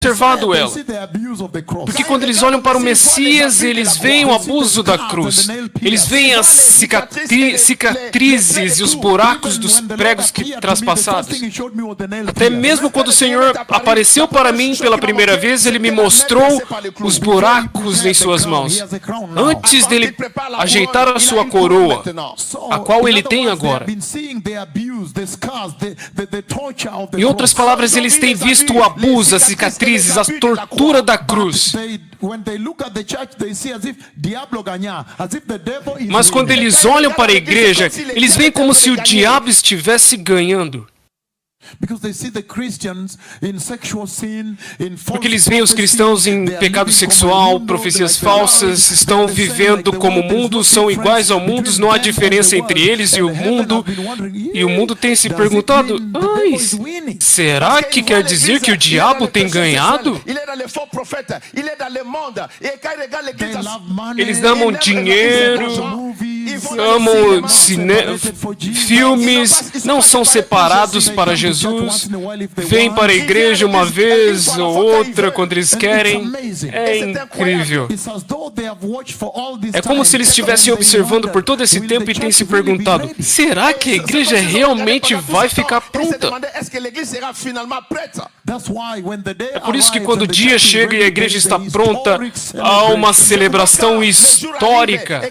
observado ela. Porque quando eles olham para o Messias, eles veem o abuso da cruz. Eles veem as cicatrizes e os buracos dos pregos traspassados. Até mesmo quando o Senhor apareceu para mim pela primeira vez, Ele me mostrou os buracos em suas mãos. Antes dele ajeitar a sua coroa, a qual ele tem agora. Em outras palavras, eles têm visto o abuso, as cicatrizes, a tortura da cruz. Mas quando eles olham para a igreja, eles veem como se o diabo estivesse ganhando. Porque eles veem os cristãos em pecado sexual, profecias falsas, estão vivendo como o mundo, são iguais ao mundo, não há diferença entre eles e o mundo. E o mundo tem se perguntado, será que quer dizer que o diabo tem ganhado? Eles amam dinheiro, amam filmes, não são separados para Jesus, vêm para a igreja uma vez ou outra quando eles querem. É incrível. É como se eles estivessem observando por todo esse tempo e têm se perguntado, será que a igreja realmente vai ficar pronta? É por isso que quando o dia chega e a igreja está pronta, há uma celebração histórica.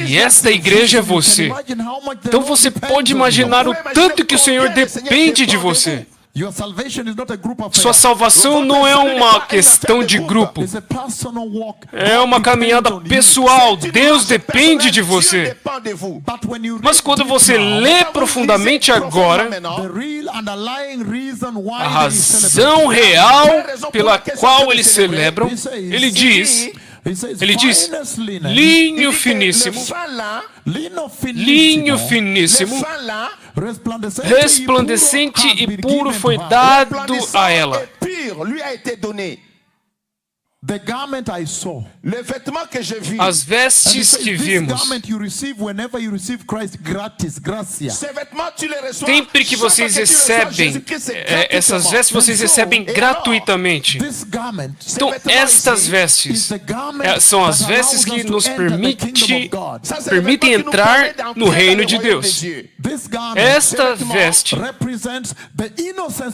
E esta igreja é você. Então você pode imaginar o tanto que o Senhor depende de você. Sua salvação não é uma questão de grupo. É uma caminhada pessoal. Deus depende de você. Mas quando você lê profundamente agora, a razão real pela qual eles celebram, ele diz, linho finíssimo, resplandecente e puro foi dado a ela. As vestes que vimos, sempre que vocês recebem essas vestes, vocês recebem gratuitamente. Então, estas vestes são as vestes que nos permitem entrar no reino de Deus. Esta veste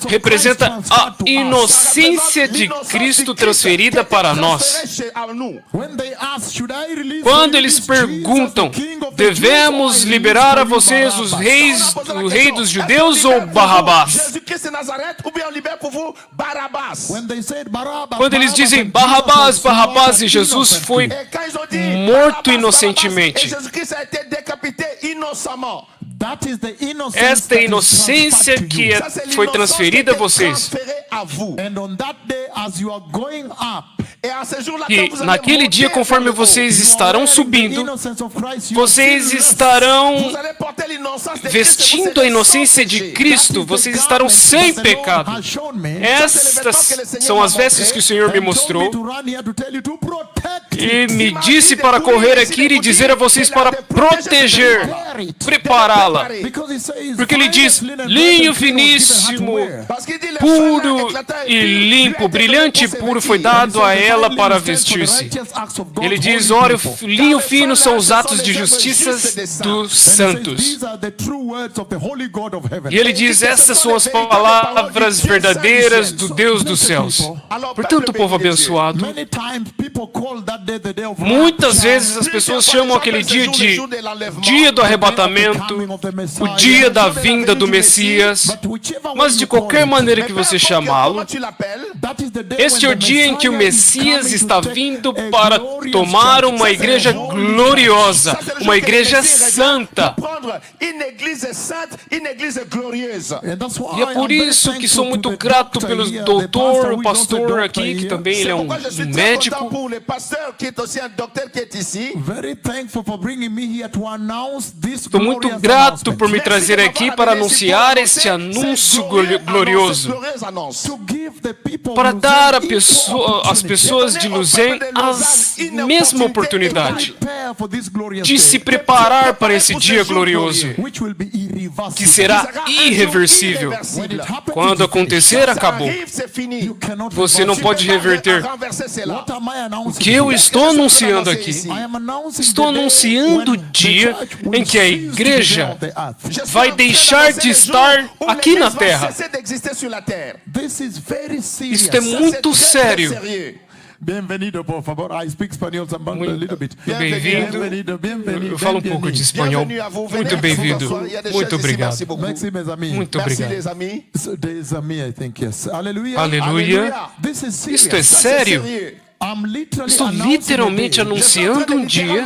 representa a inocência de Cristo transferida para nós. Quando eles perguntam, devemos liberar a vocês o rei dos judeus ou Barrabás? Quando eles dizem Barrabás, e Jesus foi morto inocentemente. Esta é a inocência que foi transferida a vocês. E naquele dia, conforme vocês estarão subindo, vocês estarão vestindo a inocência de Cristo, vocês estarão sem pecado. Estas são as vestes que o Senhor me mostrou e me disse para correr aqui e dizer a vocês para proteger, prepará-la. Porque ele diz, linho finíssimo, puro e limpo, brilhante e puro foi dado a ela para vestir-se. Ele diz, olha, o linho fino são os atos de justiça dos santos. E ele diz, essas são as palavras verdadeiras do Deus dos céus. Portanto, povo abençoado, muitas vezes as pessoas chamam aquele dia de dia do arrebatamento, o dia da vinda do Messias, mas de qualquer maneira que você chamá-lo, este é o dia em que o Messias está vindo para tomar uma igreja gloriosa, uma igreja santa. E é por isso que sou muito grato pelo doutor, o pastor aqui, que também ele é um médico. Estou muito grato por me trazer aqui para anunciar este anúncio glorioso, para dar às pessoas de Luzern a mesma oportunidade. de se preparar para esse dia glorioso, que será irreversível. Quando acontecer, acabou. Você não pode reverter. O que eu estou anunciando aqui? Estou anunciando o dia em que a igreja vai deixar de estar aqui na Terra. Isso é muito sério. Bem-vindo, por favor. I speak espanhol a little bit. Bem-vindo. Eu falo um pouco de espanhol. Muito bem-vindo. Muito obrigado. Muito obrigado. Aleluia. Isto é sério. Estou literalmente anunciando um dia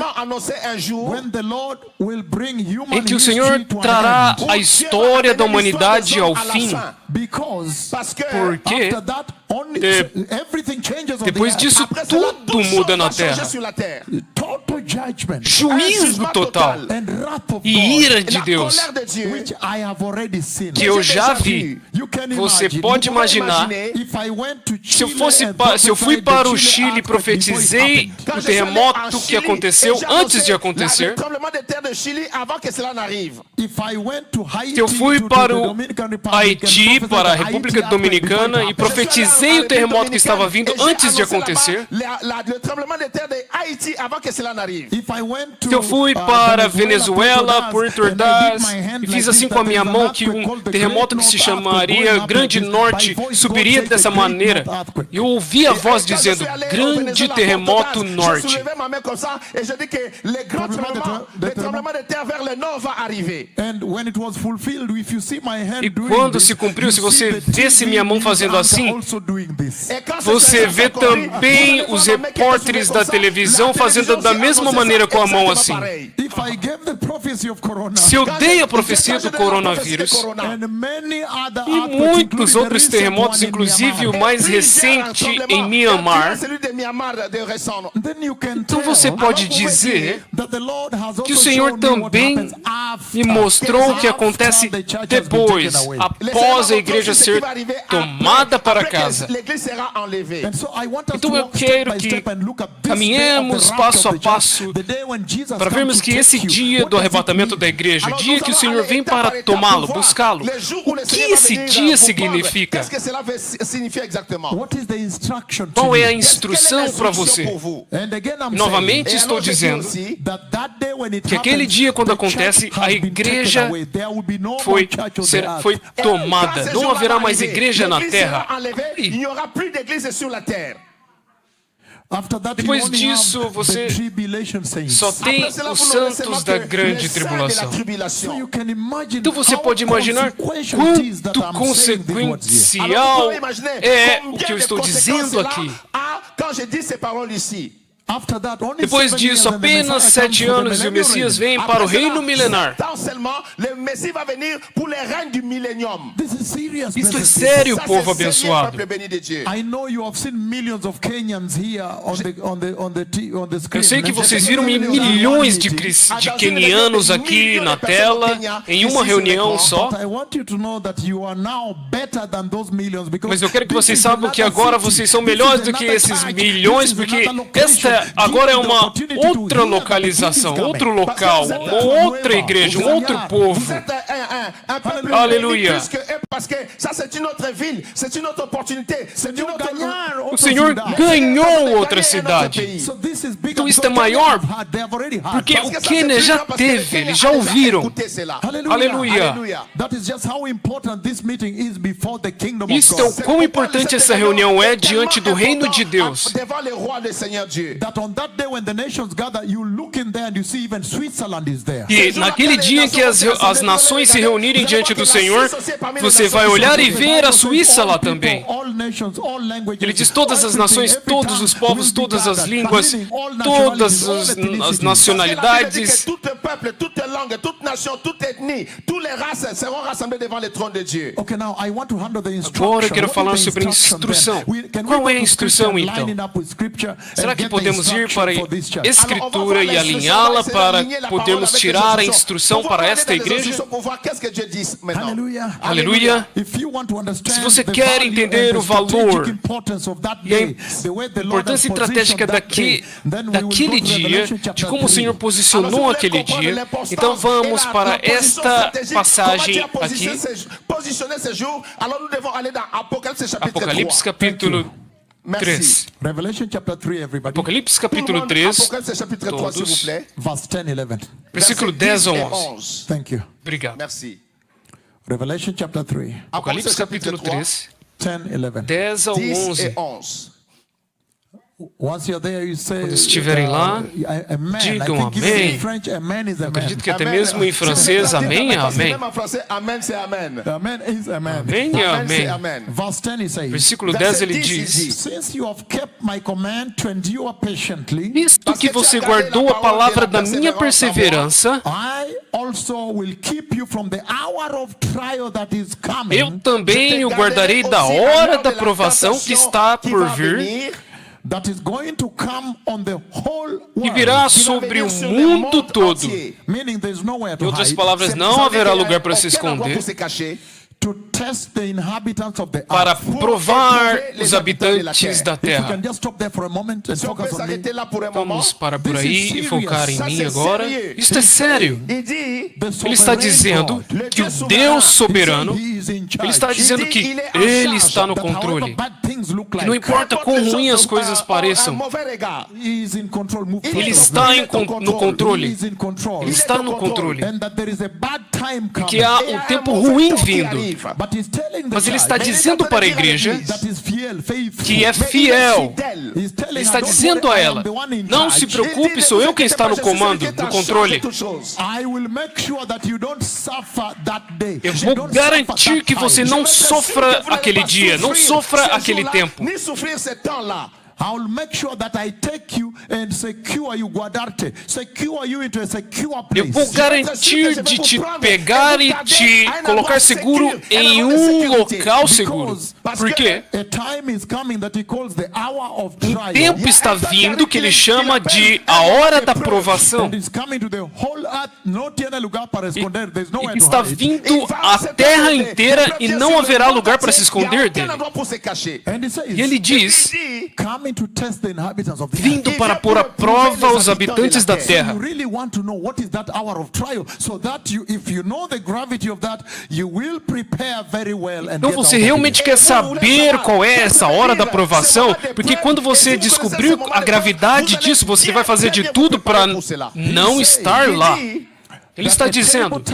em que o Senhor trará a história da humanidade ao fim. Porque depois disso tudo muda na Terra. Juízo total e ira de Deus que eu já vi. Você pode imaginar, se eu fui para o Chile e profetizei o terremoto que aconteceu antes de acontecer, se eu fui para o Haiti, para a República Dominicana e profetizei o terremoto que estava vindo antes de acontecer, se eu fui para Venezuela, Porto Ordaz, e fiz assim com a minha mão que um terremoto que se chamaria Grande Norte subiria dessa maneira, eu ouvi a voz dizendo, Grande Terremoto Norte. E quando se cumpriu, se você visse minha mão fazendo assim, você vê também os repórteres da televisão fazendo da mesma maneira com a mão assim. Se eu dei a profecia do coronavírus e muitos outros terremotos, inclusive o mais recente em Myanmar, então você pode dizer que o Senhor também me mostrou o que acontece depois, após a igreja ser tomada para casa. Então eu quero que caminhemos passo a passo para vermos que esse dia do arrebatamento da igreja, o dia que o Senhor vem para tomá-lo, buscá-lo, o que esse dia significa? Qual é a instrução para você? Novamente estou dizendo que aquele dia quando acontece, a igreja foi tomada. Não haverá mais igreja na terra. Depois disso, você só tem os santos da grande tribulação. Então você pode imaginar quanto consequencial é o que eu estou dizendo aqui. Depois disso, apenas 7 anos e o Messias vem para o reino milenar. Isso é sério, povo abençoado. Eu sei que vocês viram milhões de quenianos aqui na tela, em uma reunião só. Mas eu quero que vocês saibam que agora vocês são melhores do que esses milhões, porque esta agora é uma outra localização, outro local, uma outra igreja, um outro povo. Aleluia. O Senhor ganhou outra cidade. Então isso é maior, porque o Quênia já teve, eles já ouviram. Aleluia. Isso é o quão importante essa reunião é diante do reino de Deus. E naquele dia que as nações se reunirem diante do Senhor, você vai olhar e ver a Suíça lá também. Ele diz todas as nações, todos os povos, todas as línguas, todas as nacionalidades. Agora eu quero falar sobre instrução. Qual é a instrução então? Será que podemos ir para a Escritura e alinhá-la para podermos tirar a instrução para esta igreja? Aleluia. Se você quer entender o valor e a importância estratégica daquele dia, de como o Senhor posicionou aquele dia. Então vamos para esta passagem aqui. Apocalipse capítulo 3. Apocalipse capítulo 3, todos. Versículo 10 ou 11. Obrigado. Apocalipse capítulo 3, 10 ao 11. Quando estiverem lá, digam amém. Eu acredito que até mesmo em francês, amém é amém. Amém é amém. Versículo 10 ele diz: visto que você guardou a palavra da minha perseverança, eu também o guardarei da hora da provação que está por vir, e virá sobre o mundo todo. Em outras palavras, não haverá lugar para se esconder, para provar os habitantes da terra. Vamos parar por aí e focar em mim agora. Isso é sério. Ele está dizendo que o Deus soberano, ele está dizendo que Ele está no controle. Que não importa quão ruim as coisas pareçam, Ele está no controle. Ele está no controle. E que há um tempo ruim vindo. Mas Ele está dizendo para a igreja que é fiel. Ele está dizendo a ela: não se preocupe, sou eu quem está no comando, no controle. Eu vou garantir que você não sofra aquele dia, não sofra aquele tempo. I'll make sure that I take you and secure you, guardarte, secure you into a secure place. Eu vou garantir de te pegar e te colocar seguro em um local seguro. Por quê? Um tempo está vindo que ele chama de a hora da provação. E está vindo a terra inteira e não haverá lugar para se esconder dele. E ele diz: vindo para pôr à prova os habitantes da terra. Então você realmente quer saber qual é essa hora da provação? Porque quando você descobrir a gravidade disso, você vai fazer de tudo para não estar lá. Ele está dizendo que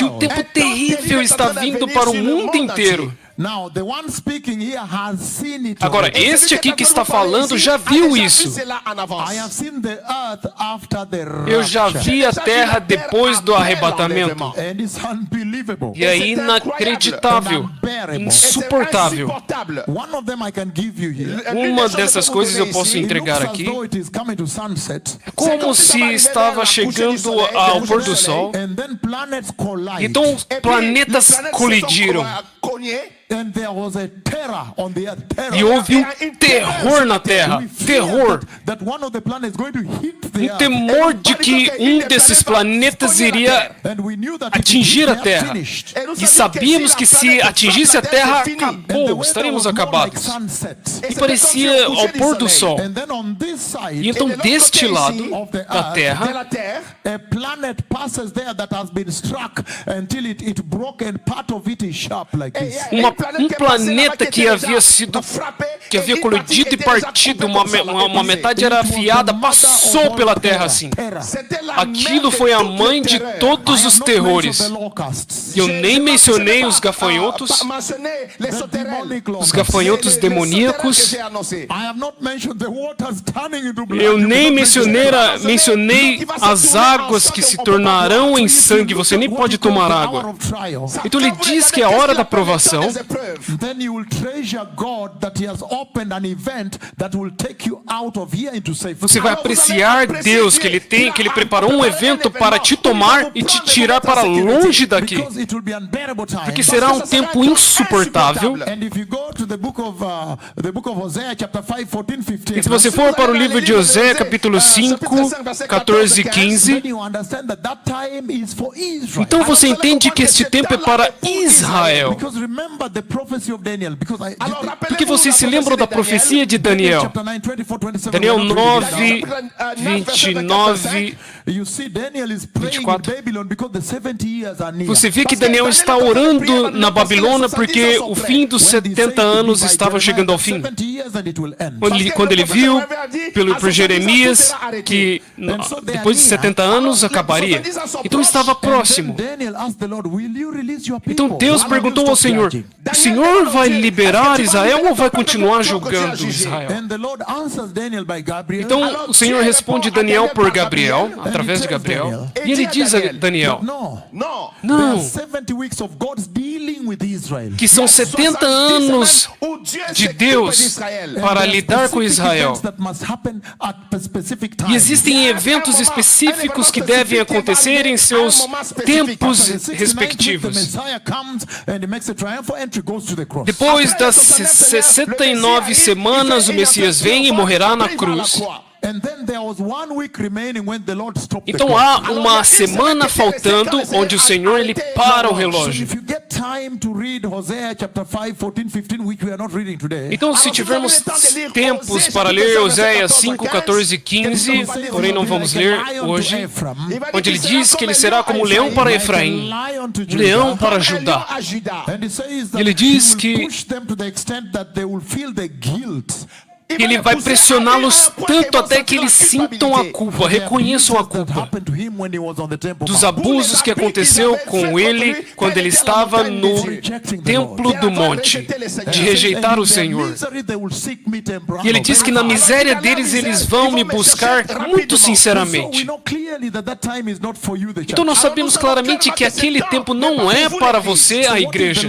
o tempo terrível está vindo para o mundo inteiro. Agora, este aqui que está falando já viu isso. Eu já vi a terra depois do arrebatamento. E é inacreditável, insuportável. Uma dessas coisas eu posso entregar aqui. É como se estava chegando ao pôr do sol. Então os planetas colidiram. E houve um terror na Terra. Terror. Um temor de que um desses planetas iria atingir a Terra. E sabíamos que se atingisse a Terra, acabou, estaríamos acabados. E parecia ao pôr do sol. E então deste lado da Terra, um planeta que havia colidido e partido, uma metade era afiada, passou pela Terra assim. Aquilo foi a mãe de todos os terrores. Eu nem mencionei os gafanhotos demoníacos. Eu nem mencionei as águas que se tornarão em sangue. Você nem pode tomar água. Então ele diz que é a hora da provação. Você vai apreciar Deus que Ele preparou um evento para te tomar e te tirar para longe daqui. Porque será um tempo insuportável. E se você for para o livro de Osés, capítulo 5, 14 e 15, então você entende que este tempo é para Israel. the prophecy of Daniel, because Porque vocês se lembram da profecia de Daniel. Daniel 9, 29, 24. Você vê que Daniel está orando na Babilônia porque o fim dos 70 anos estava chegando ao fim. Quando ele viu por Jeremias que depois de 70 anos acabaria. Então estava próximo. Então Deus perguntou ao Senhor: o Senhor vai liberar Israel ou vai continuar julgando Israel? Então o Senhor responde Daniel por Gabriel, através de Gabriel, e ele diz a Daniel: não, que são 70 anos de Deus para lidar com Israel. E existem eventos específicos que devem acontecer em seus tempos respectivos. Depois das 69 semanas, o Messias vem e morrerá na cruz. Então há uma semana faltando onde o Senhor ele para o relógio. Então se tivermos tempos para ler Oséias 5, 14 e 15, porém não vamos ler hoje, onde ele diz que ele será como um leão para Efraim, um leão para Judá. Ele diz que ele vai pressioná-los tanto até que eles sintam a culpa, reconheçam a culpa dos abusos que aconteceu com ele quando ele estava no templo do monte, de rejeitar o Senhor. E ele diz que na miséria deles eles vão me buscar muito sinceramente. Então nós sabemos claramente que aquele tempo não é para você, a igreja.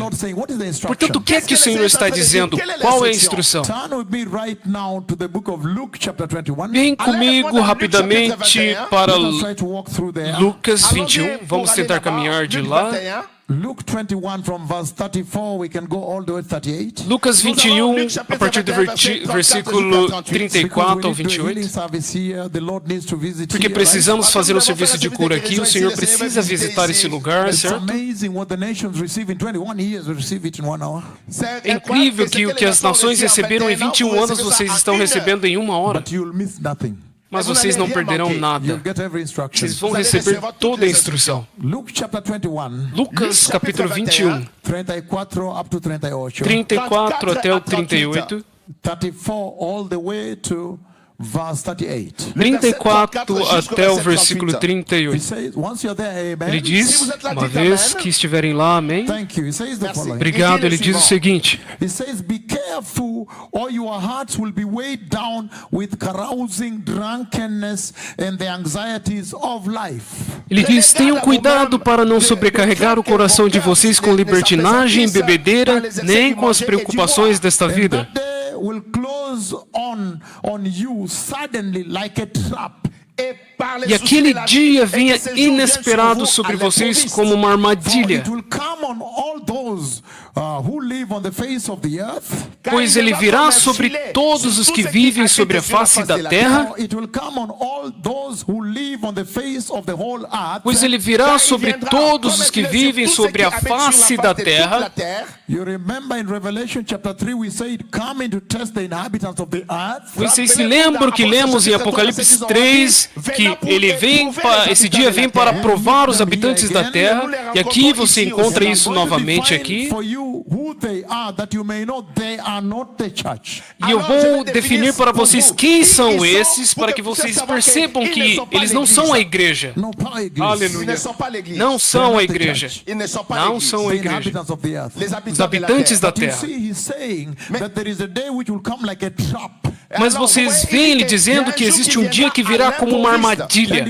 Portanto, o que é que o Senhor está dizendo? Qual é a instrução? Vem comigo rapidamente para Lucas 21. Vamos tentar caminhar de lá. Luke 21 from verse 34, we can go all the way to 38. Lucas 21, a partir do versículo 34 ao 28. Porque precisamos fazer um serviço de cura aqui, o Senhor precisa visitar esse lugar, certo? É incrível que o que as nações receberam em 21 anos, vocês estão recebendo em 1 hora. Mas vocês não perderão nada. Vocês vão receber toda a instrução. Lucas capítulo 21, 34 até o 38. 34 até o versículo 38. Ele diz, uma vez que estiverem lá, amém? Obrigado, ele diz o seguinte: Be careful, or your hearts will be weighed down with carousing, drunkenness and the anxieties of life. Ele diz: tenham cuidado para não sobrecarregar o coração de vocês com libertinagem, bebedeira, nem com as preocupações desta vida. Will close on you suddenly like a trap. E aquele dia venha inesperado sobre vocês como uma armadilha. Pois ele virá sobre todos os que vivem sobre a face da terra. Pois ele virá sobre todos os que vivem sobre a face da terra. Vocês se lembram que lemos em Apocalipse 3 que esse dia vem para provar os habitantes da terra, e aqui você encontra isso novamente aqui. E eu vou definir para vocês quem são esses, para que vocês percebam que eles não são a igreja. Aleluia. Não são a igreja. Não são a igreja. Os habitantes da terra. Mas vocês veem ele dizendo que existe um dia que virá como uma armadilha.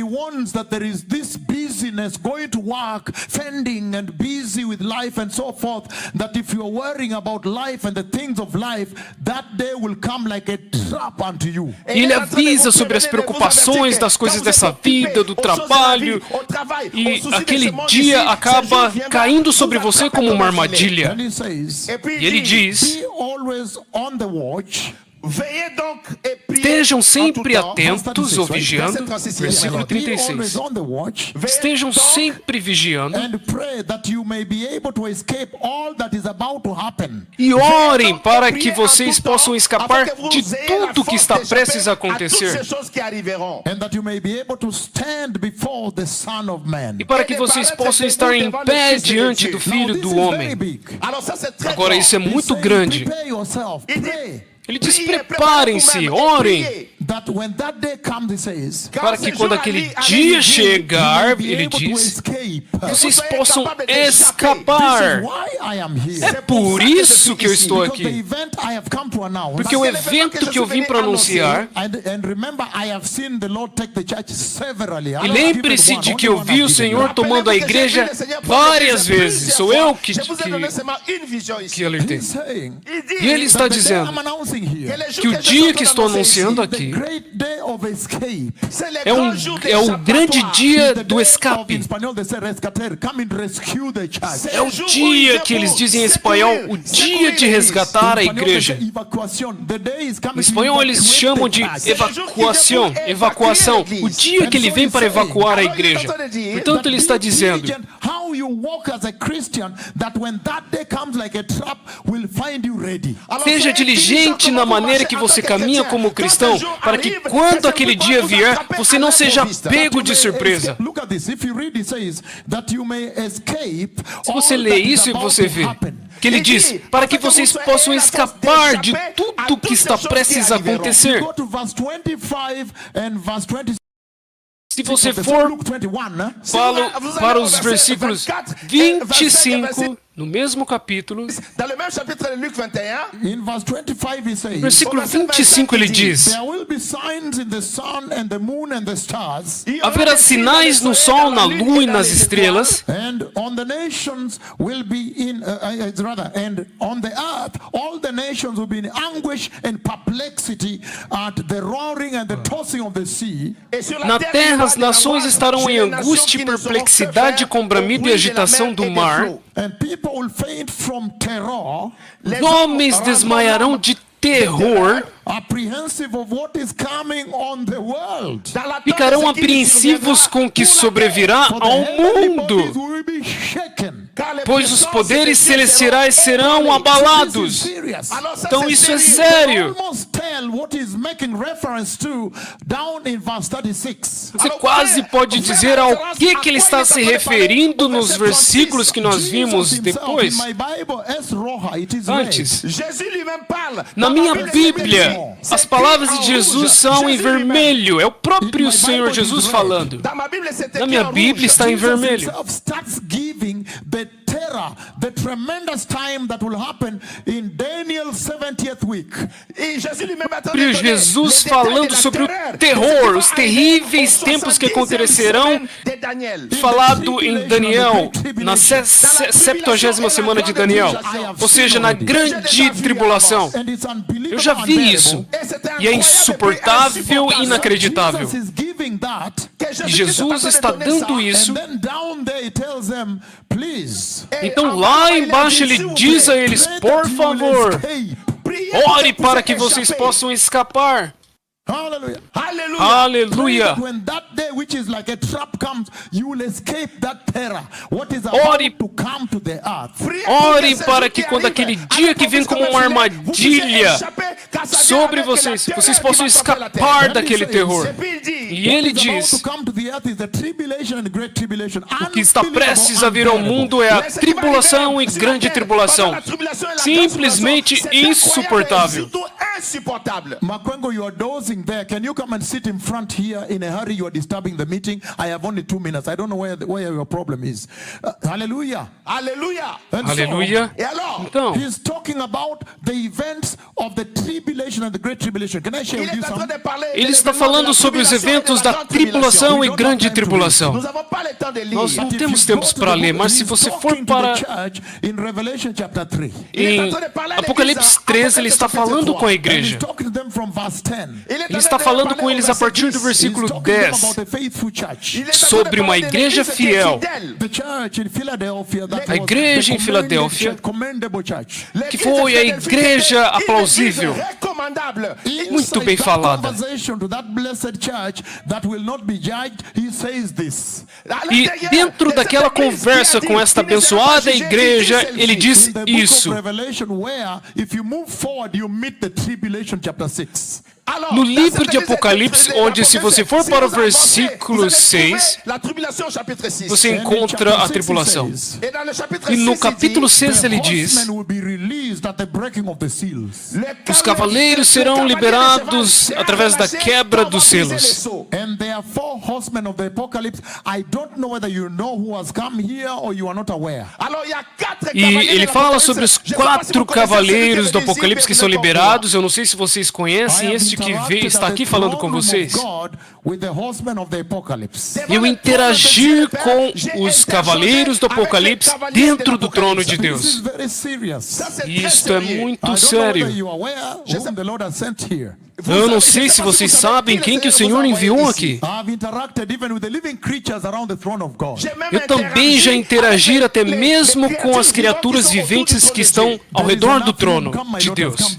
E ele avisa sobre as preocupações das coisas dessa vida, do trabalho, e aquele dia acaba caindo sobre você como uma armadilha. E ele diz: Estejam sempre atentos ou vigiando. Versículo 36. Estejam sempre vigiando. E orem para que vocês possam escapar de tudo que está prestes a acontecer. E para que vocês possam estar em pé diante do Filho do Homem. Agora, isso é muito grande. Ele diz, preparem-se, orem. Para que quando aquele dia chegar, ele diz, vocês possam escapar. É por isso que eu estou aqui. Porque o evento que eu vim para anunciar, e lembre-se de que eu vi o Senhor tomando a igreja várias vezes. Sou eu que alertei. E ele está dizendo que o dia que estou anunciando aqui é o grande dia do escape. É o dia que eles dizem em espanhol, o dia de resgatar a igreja. Em espanhol eles chamam de evacuação. O dia que ele vem para evacuar a igreja. Portanto, ele está dizendo, seja diligente na maneira que você caminha como cristão, para que quando aquele dia vier, você não seja pego de surpresa. Se você lê isso e você vê que ele diz, para que vocês possam escapar de tudo que está prestes a acontecer. Se você for para os versículos 25, no mesmo capítulo, no versículo 25 ele diz, haverá sinais no sol, na lua e nas estrelas, na terra as nações estarão em angústia e perplexidade com bramido e agitação do mar. Os homens desmaiarão de terror, ficarão apreensivos com o que sobrevirá ao mundo, pois os poderes celestiais serão abalados. Então isso é sério. Você quase pode dizer ao que ele está se referindo nos versículos que nós vimos depois. Antes, na minha Bíblia, as palavras de Jesus são em vermelho. É o próprio Senhor Jesus falando. Na minha Bíblia está em vermelho. The tremendous time that will happen in Daniel's 70th week. Jesus falando sobre o terror, os terríveis tempos que acontecerão, falado em Daniel, na 70ª semana de Daniel, ou seja, na grande tribulação. Eu já vi isso, e é insuportável e inacreditável. E Jesus está dando isso. Então lá embaixo ele diz a eles, por favor, ore para que vocês possam escapar. Aleluia. Aleluia. Orem para que quando aquele dia que vem como uma armadilha sobre vocês, vocês possam escapar daquele terror. E ele diz, o que está prestes a vir ao mundo é a tribulação e grande tribulação. Simplesmente insuportável. Makwengo, you are dozing there. Can you come and sit in front here in a hurry? You are disturbing the meeting. I have only 2 minutes. I don't know where your problem is. Hallelujah. Hallelujah. Hallelujah. Então, he's talking about the events of the tribulation and the great tribulation. Can I share with you something? Ele está falando sobre os eventos da tribulação e grande tribulação. Nós não temos tempo para ler, mas se você for para em Apocalipse 3, ele está falando com a igreja. Ele está falando com eles a partir do versículo 10 sobre uma igreja fiel. A igreja em Filadélfia, que foi a igreja aplausível, Muito bem falada. E dentro daquela conversa com esta abençoada igreja, ele diz isso. No livro de Apocalipse, onde se você for para o versículo 6, você encontra a tribulação. E no capítulo 6 ele diz: os cavaleiros serão liberados através da quebra dos selos. E ele fala sobre os 4 cavaleiros do Apocalipse que são liberados. Eu não sei se vocês conhecem este que está aqui falando com vocês. Eu interagir com os cavaleiros do Apocalipse dentro do trono de Deus. E isto é muito sério. Eu não sei se vocês sabem quem que o Senhor enviou aqui. Eu também já interagi até mesmo com as criaturas viventes que estão ao redor do trono de Deus.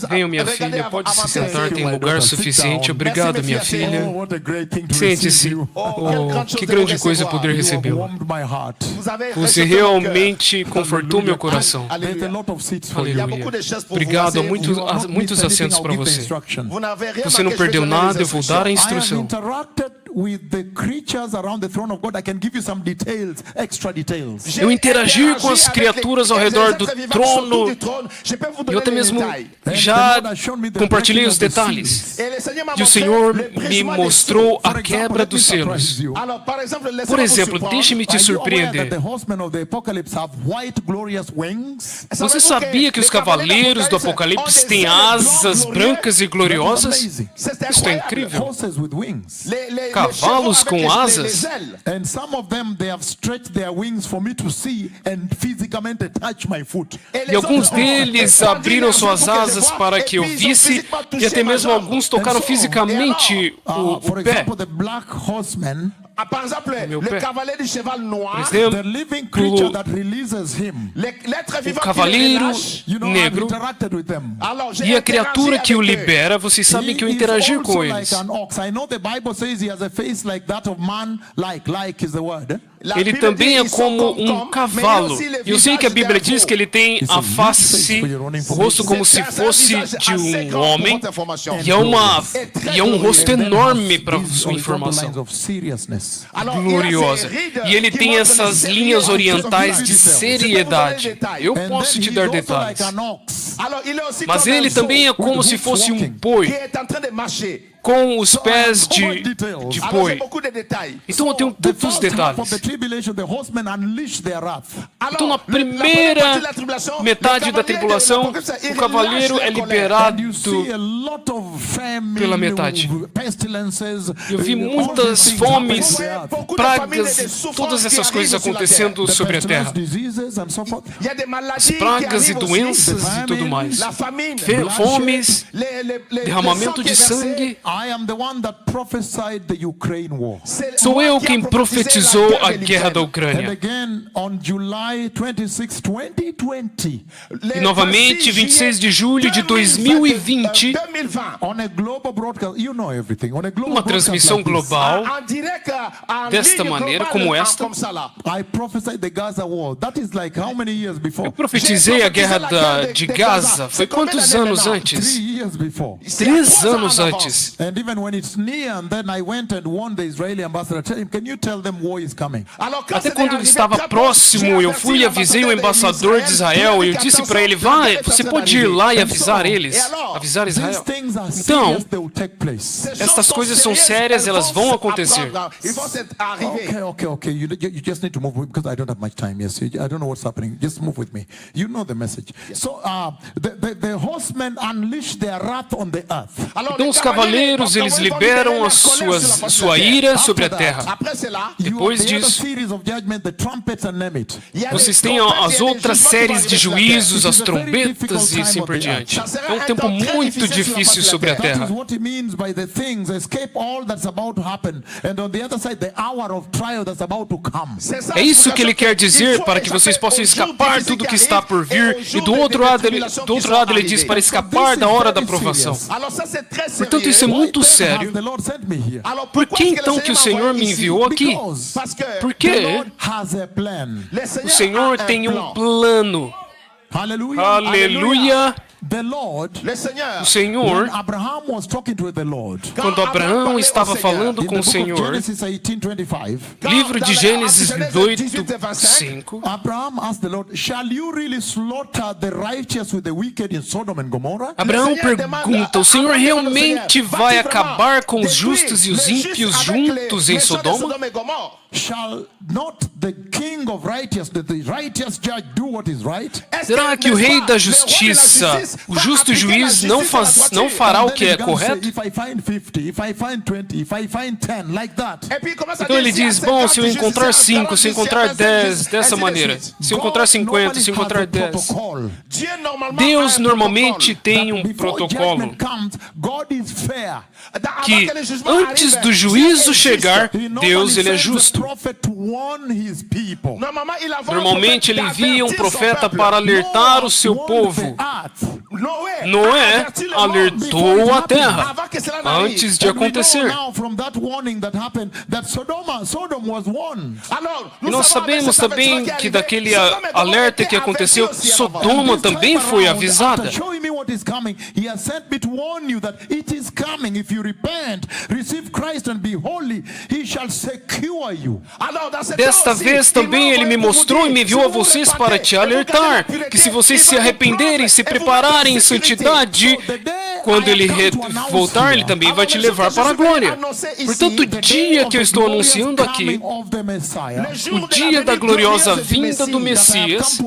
Venham, minha filha, pode se sentar, tem lugar suficiente. Obrigado, minha filha. Sente-se. Oh, que grande coisa poder recebê-lo. Você realmente confortou meu coração. Aleluia. Obrigado, há muitos assentos para você. Você não perdeu nada, eu vou dar a instrução. Eu interagir com as criaturas ao redor do trono. Eu até mesmo já compartilhei os detalhes. E o Senhor me mostrou a quebra dos selos. Por exemplo, deixe-me te surpreender. Você sabia que os cavaleiros do Apocalipse têm asas brancas e gloriosas? Isso é incrível. Cavalos com asas. E alguns deles abriram suas asas para que eu visse, e até mesmo alguns tocaram fisicamente o pé. Par exemple, le cavalier du cheval noir, o cavaleiro negro e a criatura que o libera, vocês sabem que eu interagir com eles. Ele também é como um cavalo. E eu sei que a Bíblia diz que ele tem a face, o rosto como se fosse de um homem, e é um rosto enorme para sua informação. Gloriosa. E ele tem essas linhas orientais de seriedade. Eu posso te dar detalhes. Mas ele também é como se fosse um boi, com os pés de boi. Então eu tenho tantos detalhes. Então na primeira metade da tribulação, o cavaleiro é liberado pela metade. Eu vi muitas fomes, pragas, todas essas coisas acontecendo sobre a terra. As pragas e doenças e tudo mais. Fomes, derramamento de sangue. Sou eu quem profetizou a guerra da Ucrânia. E novamente, 26 de julho de 2020, uma transmissão global desta maneira, como esta. Eu profetizei a guerra de Gaza. Foi quantos anos antes? 3 anos antes. Até quando ele estava próximo, eu fui e avisei o embaixador de Israel e eu disse para ele: vai, você pode ir lá e avisar eles, avisar Israel. Então, estas coisas são sérias, elas vão acontecer. Okay. You just need to move because I don't have much time. Yes, I don't know what's happening. Just move with me. You know the message. So, the horsemen unleash their wrath on the earth. Então os cavaleiros mensageiros, eles liberam a sua ira sobre a terra. Depois disso, vocês têm as outras séries de juízos, as trombetas e assim por diante. É um tempo muito difícil sobre a terra. É isso que ele quer dizer, para que vocês possam escapar tudo que está por vir. E do outro lado ele diz para escapar da hora da provação. Portanto, isso é muito sério. Por que então que o Senhor me enviou aqui? Porque o Senhor tem um plano. Aleluia! O Senhor, quando Abraão estava falando com o Senhor, livro de Gênesis 18:5, Abraão pergunta: o Senhor realmente vai acabar com os justos e os ímpios juntos em Sodoma? Será que o rei da justiça, o justo juiz, não fará o que é correto? Então ele diz: bom, se eu encontrar 5, se eu encontrar 10, dessa maneira, se eu encontrar 50, se eu encontrar 10. Deus normalmente tem um protocolo que antes do juízo chegar, Deus ele é justo. Normalmente ele envia um profeta para alertar o seu povo. Noé alertou a terra antes de acontecer. E nós sabemos também que daquele alerta que aconteceu, Sodoma também foi avisada. Desta vez também ele me mostrou e me enviou a vocês para te alertar que se vocês se arrependerem, se prepararem em santidade, quando ele voltar, ele também vai te levar para a glória. Portanto, o dia que eu estou anunciando aqui, o dia da gloriosa vinda do Messias,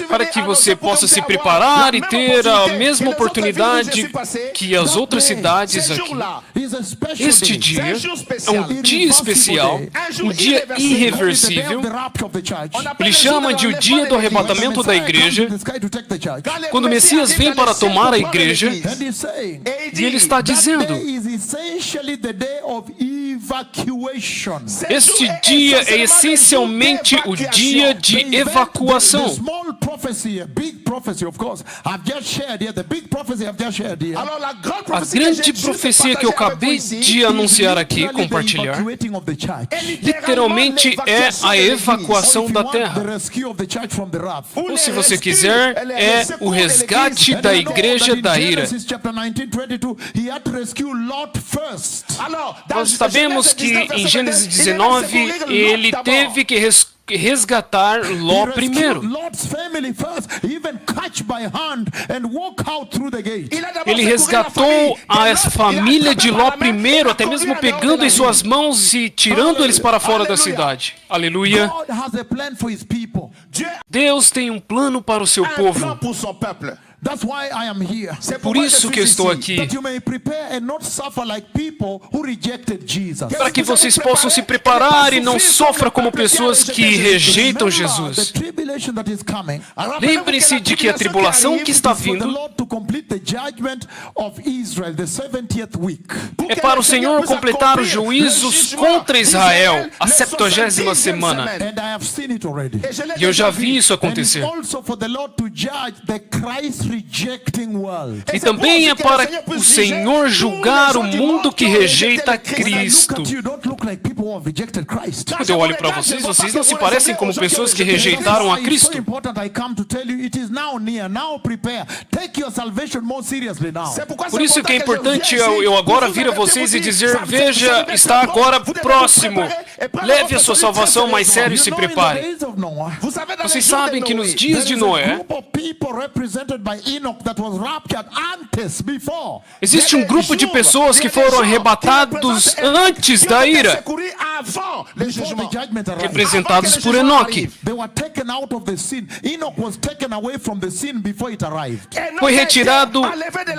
para que você possa se preparar e ter a mesma oportunidade que as outras cidades aqui. Este dia é um dia especial, um dia irreversível. Ele chama de o dia do arrebatamento da igreja, quando o Messias vem para tomar a igreja, e ele está dizendo: este dia é essencialmente o dia de evacuação. A grande profecia que eu acabei de anunciar aqui, compartilhar, literalmente é a evacuação da terra. Ou, se você quiser, é o resgate da igreja da ira. Nós sabemos que em Gênesis 19 ele teve que resgatar Ló primeiro. Ele resgatou a família de Ló primeiro, até mesmo pegando em suas mãos e tirando eles para fora da cidade. Aleluia. Deus tem um plano para o seu povo. É por isso que eu estou aqui, para que vocês possam se preparar e não sofram como pessoas que rejeitam Jesus. Lembre-se de que a tribulação que está vindo é para o Senhor completar os juízos contra Israel, a 70ª semana. E eu já vi isso acontecer. E também é para o Senhor julgar o mundo que rejeita Cristo. Quando eu olho para vocês, vocês não se parecem como pessoas que rejeitaram a Cristo. Por isso que é importante eu agora vir a vocês e dizer: veja, está agora próximo. Leve a sua salvação mais sério e se prepare. Vocês sabem que nos dias de Noé, existe um grupo de pessoas que foram arrebatados antes da ira. avant le jugement. representados por Enoque. They were taken out of the scene. Enoch was taken away from the scene before it arrived. Foi retirado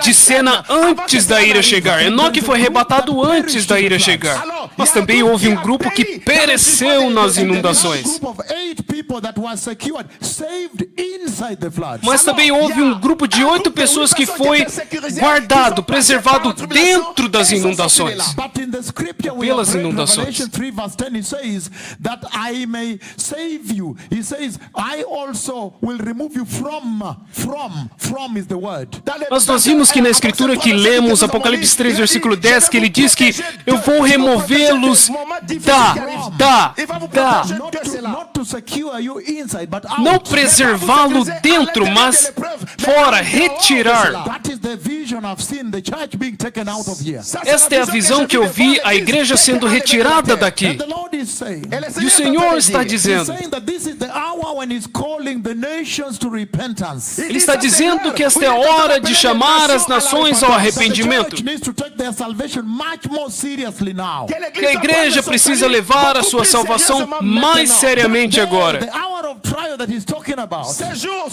de cena antes da ira chegar. Enoque foi arrebatado antes da ira chegar. Mas também houve um grupo que pereceu nas inundações. Mas também houve um grupo de 8 pessoas que foi guardado, preservado dentro das inundações. Pelas inundações. Mas nós vimos que na escritura que lemos, Apocalipse 3, versículo 10, que ele diz que eu vou removê-los não preservá-lo dentro, mas fora, retirar. Esta é a visão que eu vi, a igreja sendo retirada daqui. E o Senhor está dizendo, Ele está dizendo que esta é a hora de chamar as nações ao arrependimento. Que a igreja precisa levar a sua salvação mais seriamente agora.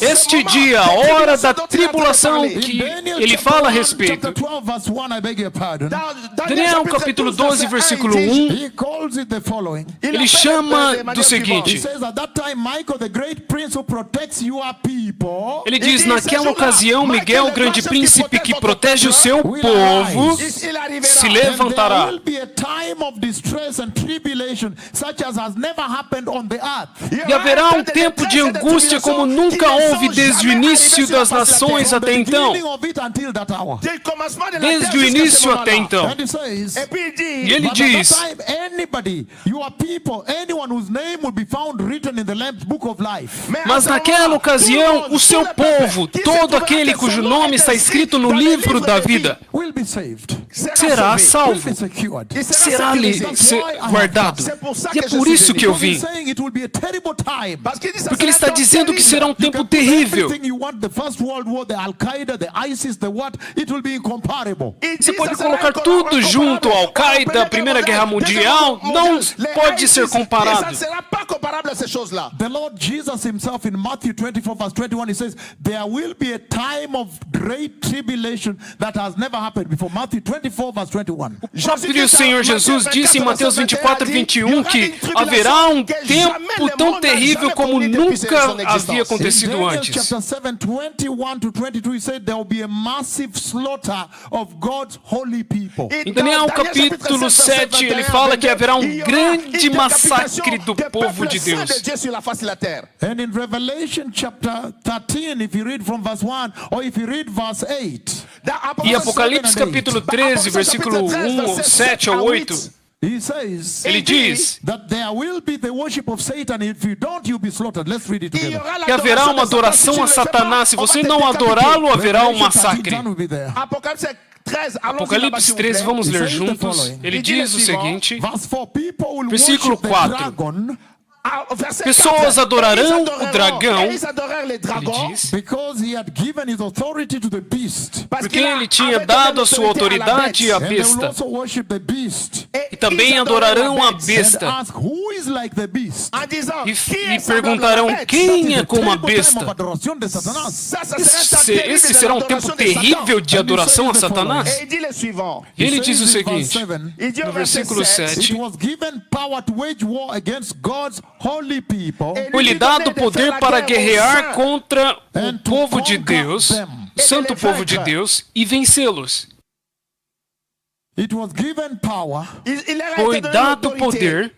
Este dia, a hora da tribulação que ele fala a respeito. Daniel capítulo 12, versículo 1, ele chama do seguinte. Ele diz, naquela ocasião, Miguel, o grande príncipe que protege o seu povo, se levantará. E haverá um tempo de angústia como nunca houve desde o início das nações até então. Desde o início até então. E ele diz, mas naquela ocasião, o seu povo, todo aquele cujo nome está escrito no livro da vida, será salvo, será guardado. E é por isso que eu vim. Porque ele está dizendo que será um tempo terrível. Você pode colocar tudo junto, Al-Qaeda, a Primeira Guerra Mundial, não pode ser comparado. The Lord Jesus himself in Matthew 24 verse 21 he says there will be a time of great tribulation that has never happened before. Matthew 24 verse 21. O próprio Senhor Jesus disse em Mateus 24, 21 que haverá um tempo tão terrível como nunca havia acontecido antes. Chapter 7, 21 to 22 he said there will be a massive slaughter of God's holy people. Em Daniel capítulo 7 ele fala que haverá um grande massacre do povo de Deus. And in Revelation chapter 13, if you read from verse 1 or if you read verse 8. E Apocalipse capítulo 13, versículo 1 ou 7 ou 8. Ele diz que haverá uma adoração a Satanás. Se você não adorá-lo, haverá um massacre. Apocalipse 13, vamos ler juntos. Ele diz o seguinte, versículo 4. Pessoas adorarão o dragão, ele diz, porque ele tinha dado a sua autoridade à besta. E também adorarão a besta. E perguntarão, quem é como a besta? Esse será um tempo terrível de adoração a Satanás? E ele diz o seguinte, no versículo 7, foi-lhe dado poder para guerrear contra o povo de Deus, santo povo de Deus, e vencê-los. Foi dado poder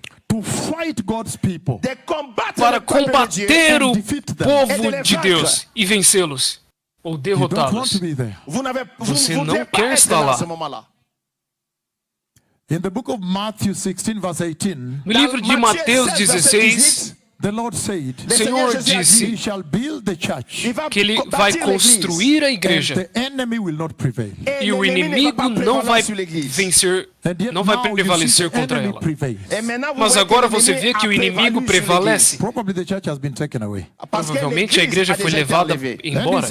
para combater o povo de Deus e vencê-los, ou derrotá-los. Você não quer estar lá. In the book of Matthew 16 verse 18, no livro de Mateus 16, o Senhor disse que Ele vai construir a igreja e o inimigo não vai vencer não vai prevalecer contra ela. Mas agora você vê que o inimigo prevalece. Provavelmente a igreja foi levada embora.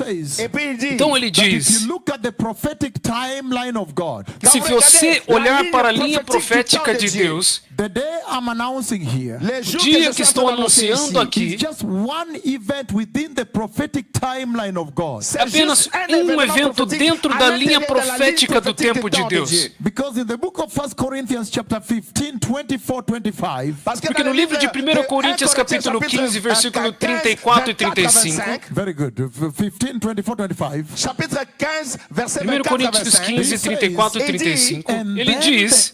Então ele diz que se você olhar para a linha profética de Deus, o dia que estou anunciando aqui é apenas um evento dentro da linha profética do tempo de Deus. Porque no livro de 1 Coríntios capítulo 15, versículo 34 e 35, 1 Coríntios 15, 34 e 35, ele diz: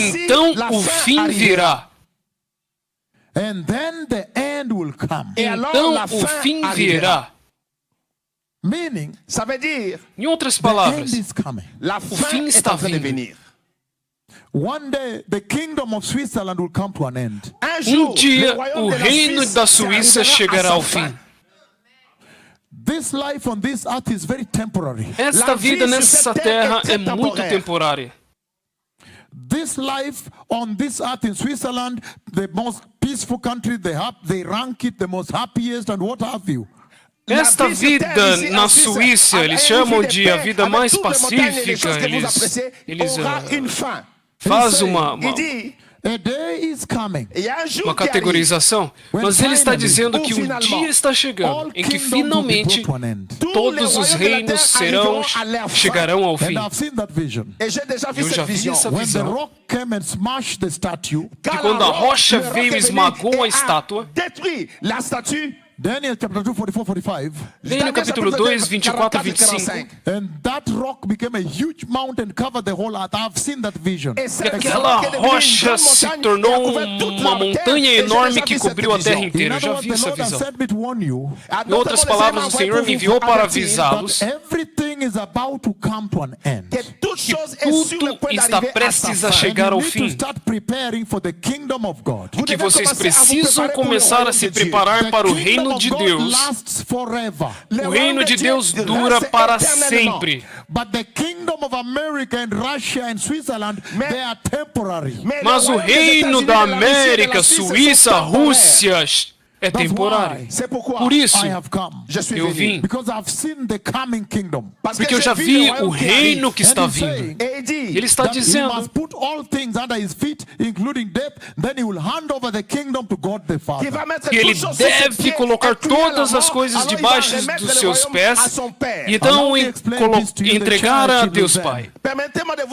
então o fim virá. Então o fim virá. Em outras palavras, o fim está vindo. Um dia o reino da Suíça chegará ao fim. Esta vida nessa terra é muito temporária. This life on this earth in Switzerland, the most peaceful country, they rank it the most happiest and what have you. Esta vida na Suíça, eles chamam de a vida mais pacífica, eles fazem uma categorização, mas ele está dizendo que um dia está chegando em que finalmente todos os reinos chegarão ao fim. Eu já vi essa visão, que quando a rocha veio e esmagou a estátua, Daniel chapter 2, 44, 45. Daniel capítulo 2, 24 e 25. And that rock became a huge mountain, covered the whole earth. I have seen that vision. Aquela rocha se tornou uma montanha enorme que cobriu a terra inteira. Eu já vi essa visão. Em outras palavras, o Senhor me enviou para avisá-los que tudo está prestes a chegar ao fim. Que vocês precisam começar a se preparar para o reino de Deus. O reino de Deus dura para sempre. Mas o reino da América, Suíça, Rússia é temporário. Por isso, eu vim. Porque eu já vi o reino que está vindo. Ele está dizendo que ele deve colocar todas as coisas debaixo dos seus pés e então entregar a Deus Pai.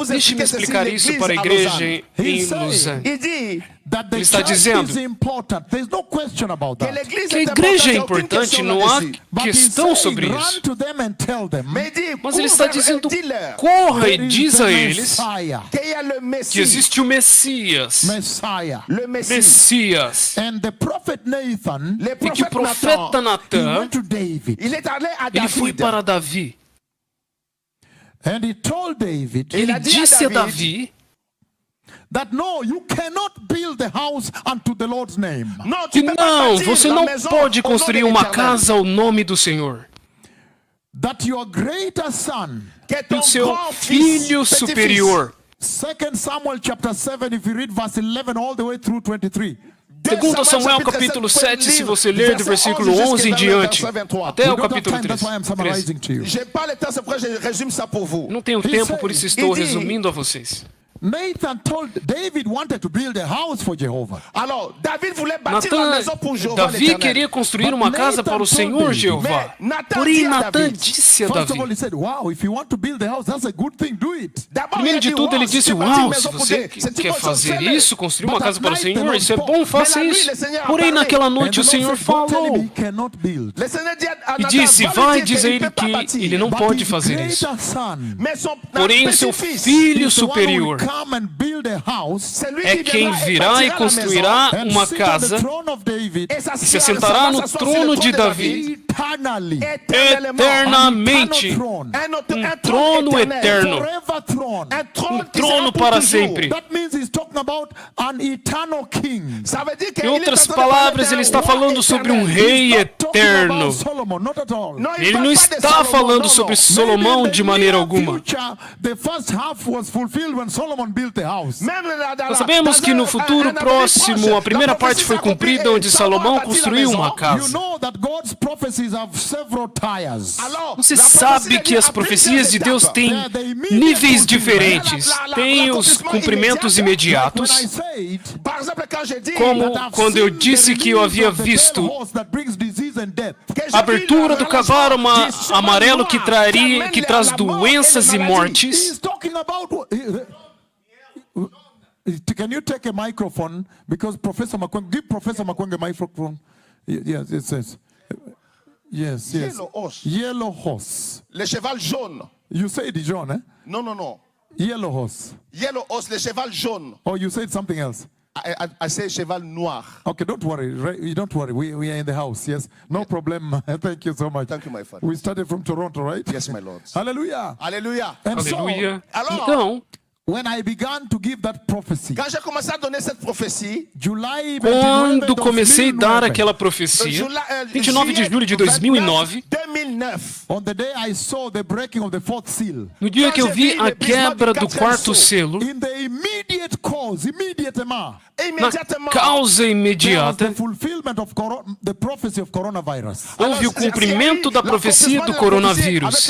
Deixe-me explicar isso para a igreja em Lausanne. Ele está dizendo que a igreja é importante, não há questão sobre isso. Mas ele está dizendo, corra e diz a eles que existe o Messias. Messias. E que o profeta Natan, ele foi para Davi. Ele disse a Davi que você não pode construir uma casa ao nome do Senhor. Que o seu filho superior. 2 Samuel chapter 7, if you read verse 11 all the way through 23. Segundo Samuel capítulo 7, se você ler do versículo 11 em diante, até o capítulo 13. Não tenho tempo, por isso estou resumindo a vocês. Nathan told David wanted to build a house for Jehovah. Davi queria construir uma casa para o Senhor Jeová. Porém, Natan disse a Davi. Primeiro de tudo, ele disse, uau, se você quer fazer isso, construir uma casa para o Senhor, isso é bom, faça isso. Porém, naquela noite o Senhor falou e disse, vai dizer a ele que ele não pode fazer isso. Porém, seu filho superior é quem virá e construirá uma casa e se assentará no trono de Davi eternamente. Um trono eterno. Um trono para sempre. talking about an eternal king. Em outras palavras, ele está falando sobre um rei eterno. Ele não está falando sobre Salomão de maneira alguma. Nós sabemos que no futuro próximo, a primeira parte foi cumprida onde Salomão construiu uma casa. Você sabe que as profecias de Deus têm níveis diferentes. Tem os cumprimentos imediatos, como quando eu disse que eu havia visto a abertura do cavalo amarelo que traz doenças e mortes. Can you take a microphone? Because Professor Makwenge, give Professor Makwenge a microphone. Yes, it says. Yes. Yellow horse. Le cheval jaune. You said jaune, eh? Non. Yellow horse. Yellow horse, le cheval jaune. Oh, you said something else. I say cheval noir. Okay, don't worry. Don't worry. We are in the house. Yes, no problem. Thank you so much. Thank you, my father. We started from Toronto, right? Yes, my lord. Hallelujah. Alléluia. And Aleluia. so, Então, when I began to give that prophecy, Quand j'ai commencé à donner cette prophétie, July 29 quando comecei a dar aquela profecia, 29 de julho de 2009, on the day I saw the breaking of the fourth seal, no dia que eu vi a quebra do quarto selo, in the immediate cause, na causa imediata, the fulfillment of the prophecy of coronavirus. houve o cumprimento da profecia do coronavírus.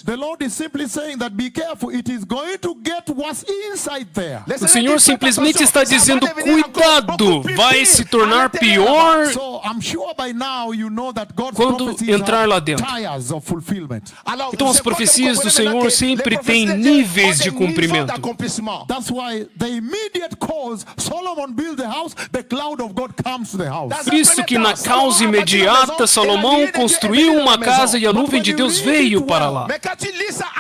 The Lord is simply saying that be careful, it is going to get worse inside there. O Senhor simplesmente está dizendo, cuidado, vai se tornar pior So I'm sure by now you know that God's quando prophecies entrar lá are dentro. tiers of fulfillment. Então as profecias do Senhor sempre têm níveis de cumprimento. That's why the immediate cause, Solomon built the house, the cloud of God comes to the house. Por isso que na causa imediata, Salomão construiu uma casa e a nuvem de Deus veio para lá.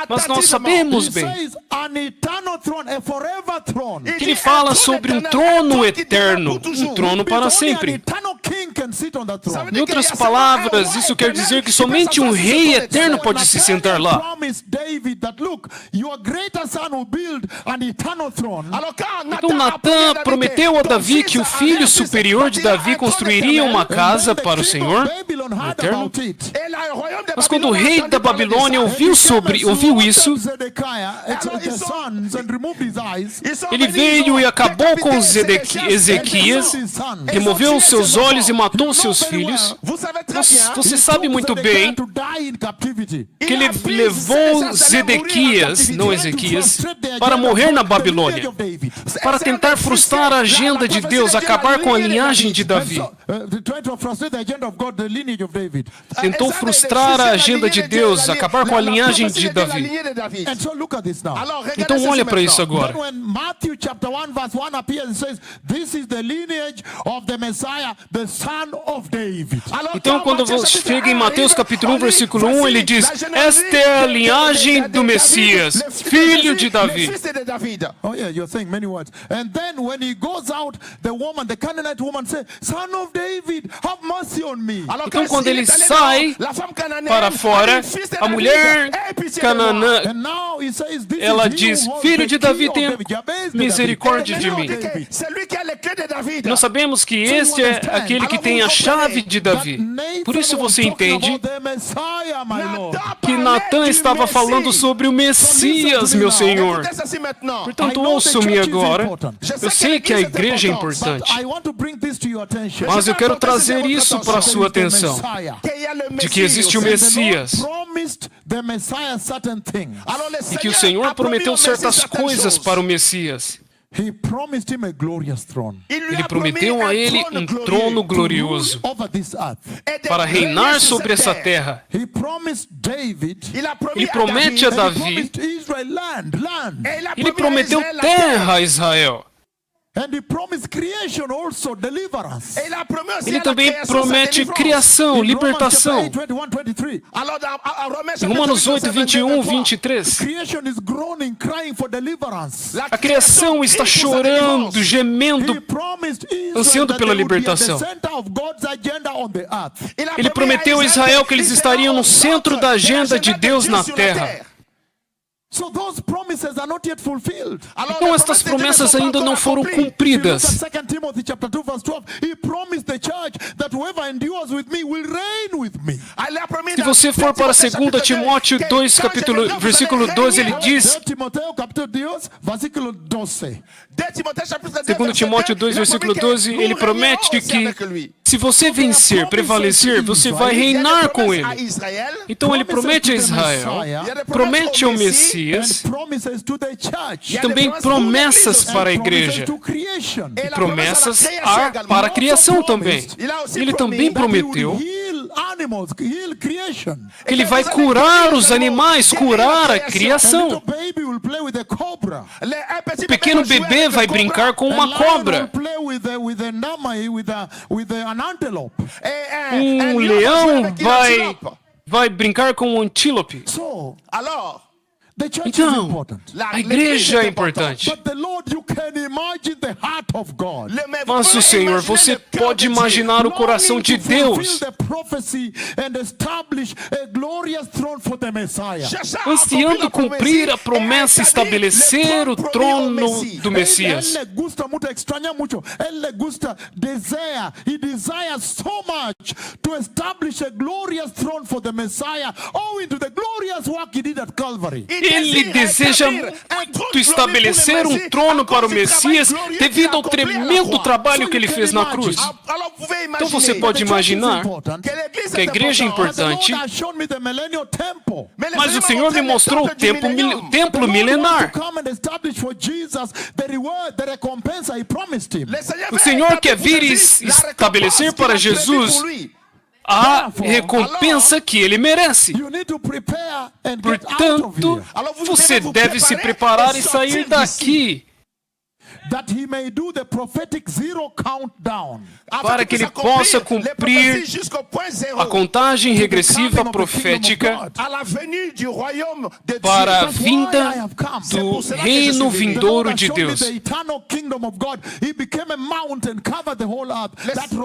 Mas nós sabemos He bem says an eternal throne, a forever throne. que ele fala sobre um trono eterno, um trono para Only an sempre. eternal king can sit on that throne. Em outras palavras, isso quer dizer que somente um rei eterno pode se sentar lá. Promised David that look, your greater son will build an eternal throne. Então Natã prometeu a Davi que o filho superior de Davi construiria uma casa para o Senhor eterno. Mas quando o rei da Babilônia ouviu isso, ele veio e acabou com Ezequias, removeu os seus olhos e matou seus filhos. Você sabe muito bem que ele levou Zedequias, não Ezequias, para morrer na Babilônia, para tentar frustrar a agenda de Deus, acabar com a linhagem de Davi. Tentou frustrar a agenda de Deus, acabar com a linhagem de Davi. Então olha para isso agora. Então quando chega em Mateus capítulo 1, versículo 1, ele diz, esta é a linhagem do Messias, filho de Davi. Oh yeah, you're saying many words. And then when he goes out, the Canaanite woman says, "Son of David, have mercy on me." Então quando ele sai para fora, a mulher canaanã, And now he says, "This ela is he diz, who holds filho the de key Davi, of tenha David, Jabez the misericórdia de David." mim. Nós sabemos que este é aquele que tem a chave de Davi. Por isso você entende que Natã estava falando sobre o Messias, meu Senhor. Portanto, ouçam-me agora. Eu sei que a igreja é importante, mas eu quero trazer isso para a sua atenção, de que existe o Messias, e que o Senhor prometeu certas coisas para o Messias. Ele prometeu a ele um trono glorioso para reinar sobre essa terra. Ele promete a Davi, ele prometeu terra a Israel. Ele também promete criação, libertação. Em Romanos 8, 21, 23. A criação está chorando, gemendo, ansiando pela libertação. Ele prometeu a Israel que eles estariam no centro da agenda de Deus na terra. So those promises are not yet fulfilled. Então estas promessas ainda não foram cumpridas. 2 Timothy chapter 2 verse 12, he promised the church that whoever endures with me will reign with me. Se você for para 2 Timóteo 2, versículo 12, ele diz... 2 Timóteo 2, versículo 12, ele promete que se você vencer, prevalecer, você vai reinar com ele. Então ele promete a Israel, promete ao Messias, e também promessas para a igreja, e promessas para a criação também. Ele também prometeu que ele vai curar os animais, curar a criação. O pequeno bebê vai brincar com uma cobra. Um leão vai brincar com um antílope. Então, a igreja é importante. Mas o Senhor, você pode imaginar o coração de Deus, ansiando cumprir a promessa, estabelecer o trono do Messias. Ele deseja muito estabelecer um trono para o Messias devido ao tremendo trabalho que ele fez na cruz. Então você pode imaginar que a igreja é importante, mas o Senhor me mostrou o templo milenar. O Senhor quer vir e estabelecer para Jesus a recompensa que ele merece. Portanto, você deve se preparar e sair daqui para que ele possa cumprir a contagem regressiva profética para a vinda do reino vindouro de Deus.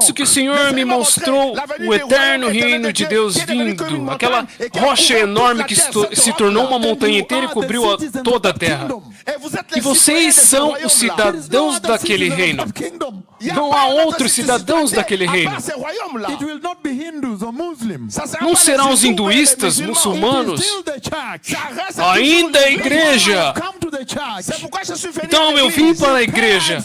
Isso que o Senhor me mostrou, o eterno reino de Deus vindo, aquela rocha enorme que se tornou uma montanha inteira e cobriu toda a terra. E vocês são os cidadãos daquele reino. Não há outros cidadãos daquele reino. Não serão os hinduístas, muçulmanos. Ainda é a igreja. Então eu vim para a igreja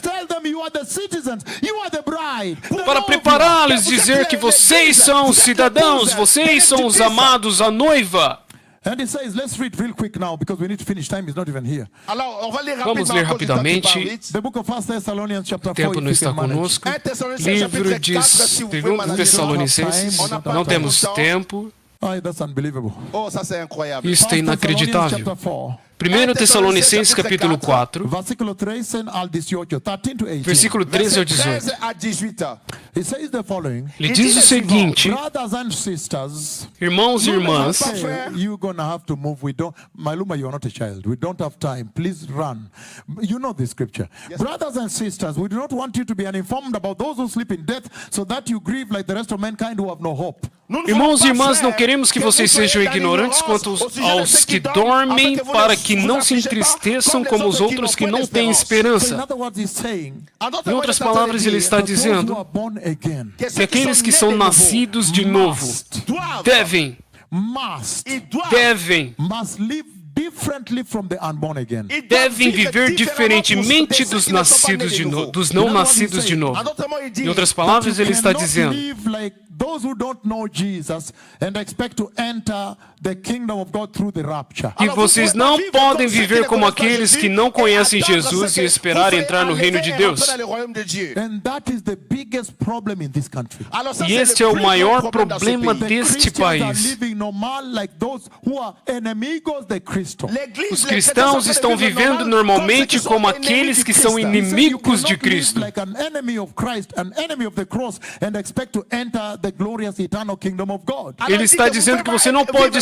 para prepará-los, dizer que vocês são os cidadãos, vocês são os amados, a noiva. And he says, let's read real quick now because we need to finish. Time is not even here. Vamos ler rapidamente. The book of 1 Thessalonians chapter 4. O tempo não está conosco. Livro de 2 Tessalonicenses. Não temos tempo. That's unbelievable. Isso é inacreditável. 1 Tessalonicenses capítulo 4, versículo 13 ao 18. Ele diz o seguinte: irmãos e irmãs, Maluma, you are not a child. We don't have time. Please run. You know this scripture. Brothers and sisters, we do not want you to be uninformed about those who sleep in death, so that you grieve like the rest of mankind who have no hope. Irmãos e irmãs, não queremos que vocês sejam ignorantes quanto aos que dormem, para que não se entristeçam como os outros que não têm esperança. Em outras palavras, ele está dizendo que aqueles que são nascidos de novo devem viver diferentemente dos não nascidos de novo. Em outras palavras, ele está dizendo que vocês não podem viver como aqueles que não conhecem Jesus e esperar entrar no reino de Deus. E este é o maior problema deste país. Os cristãos estão vivendo normalmente como aqueles que são inimigos de Cristo. Ele está dizendo que você não pode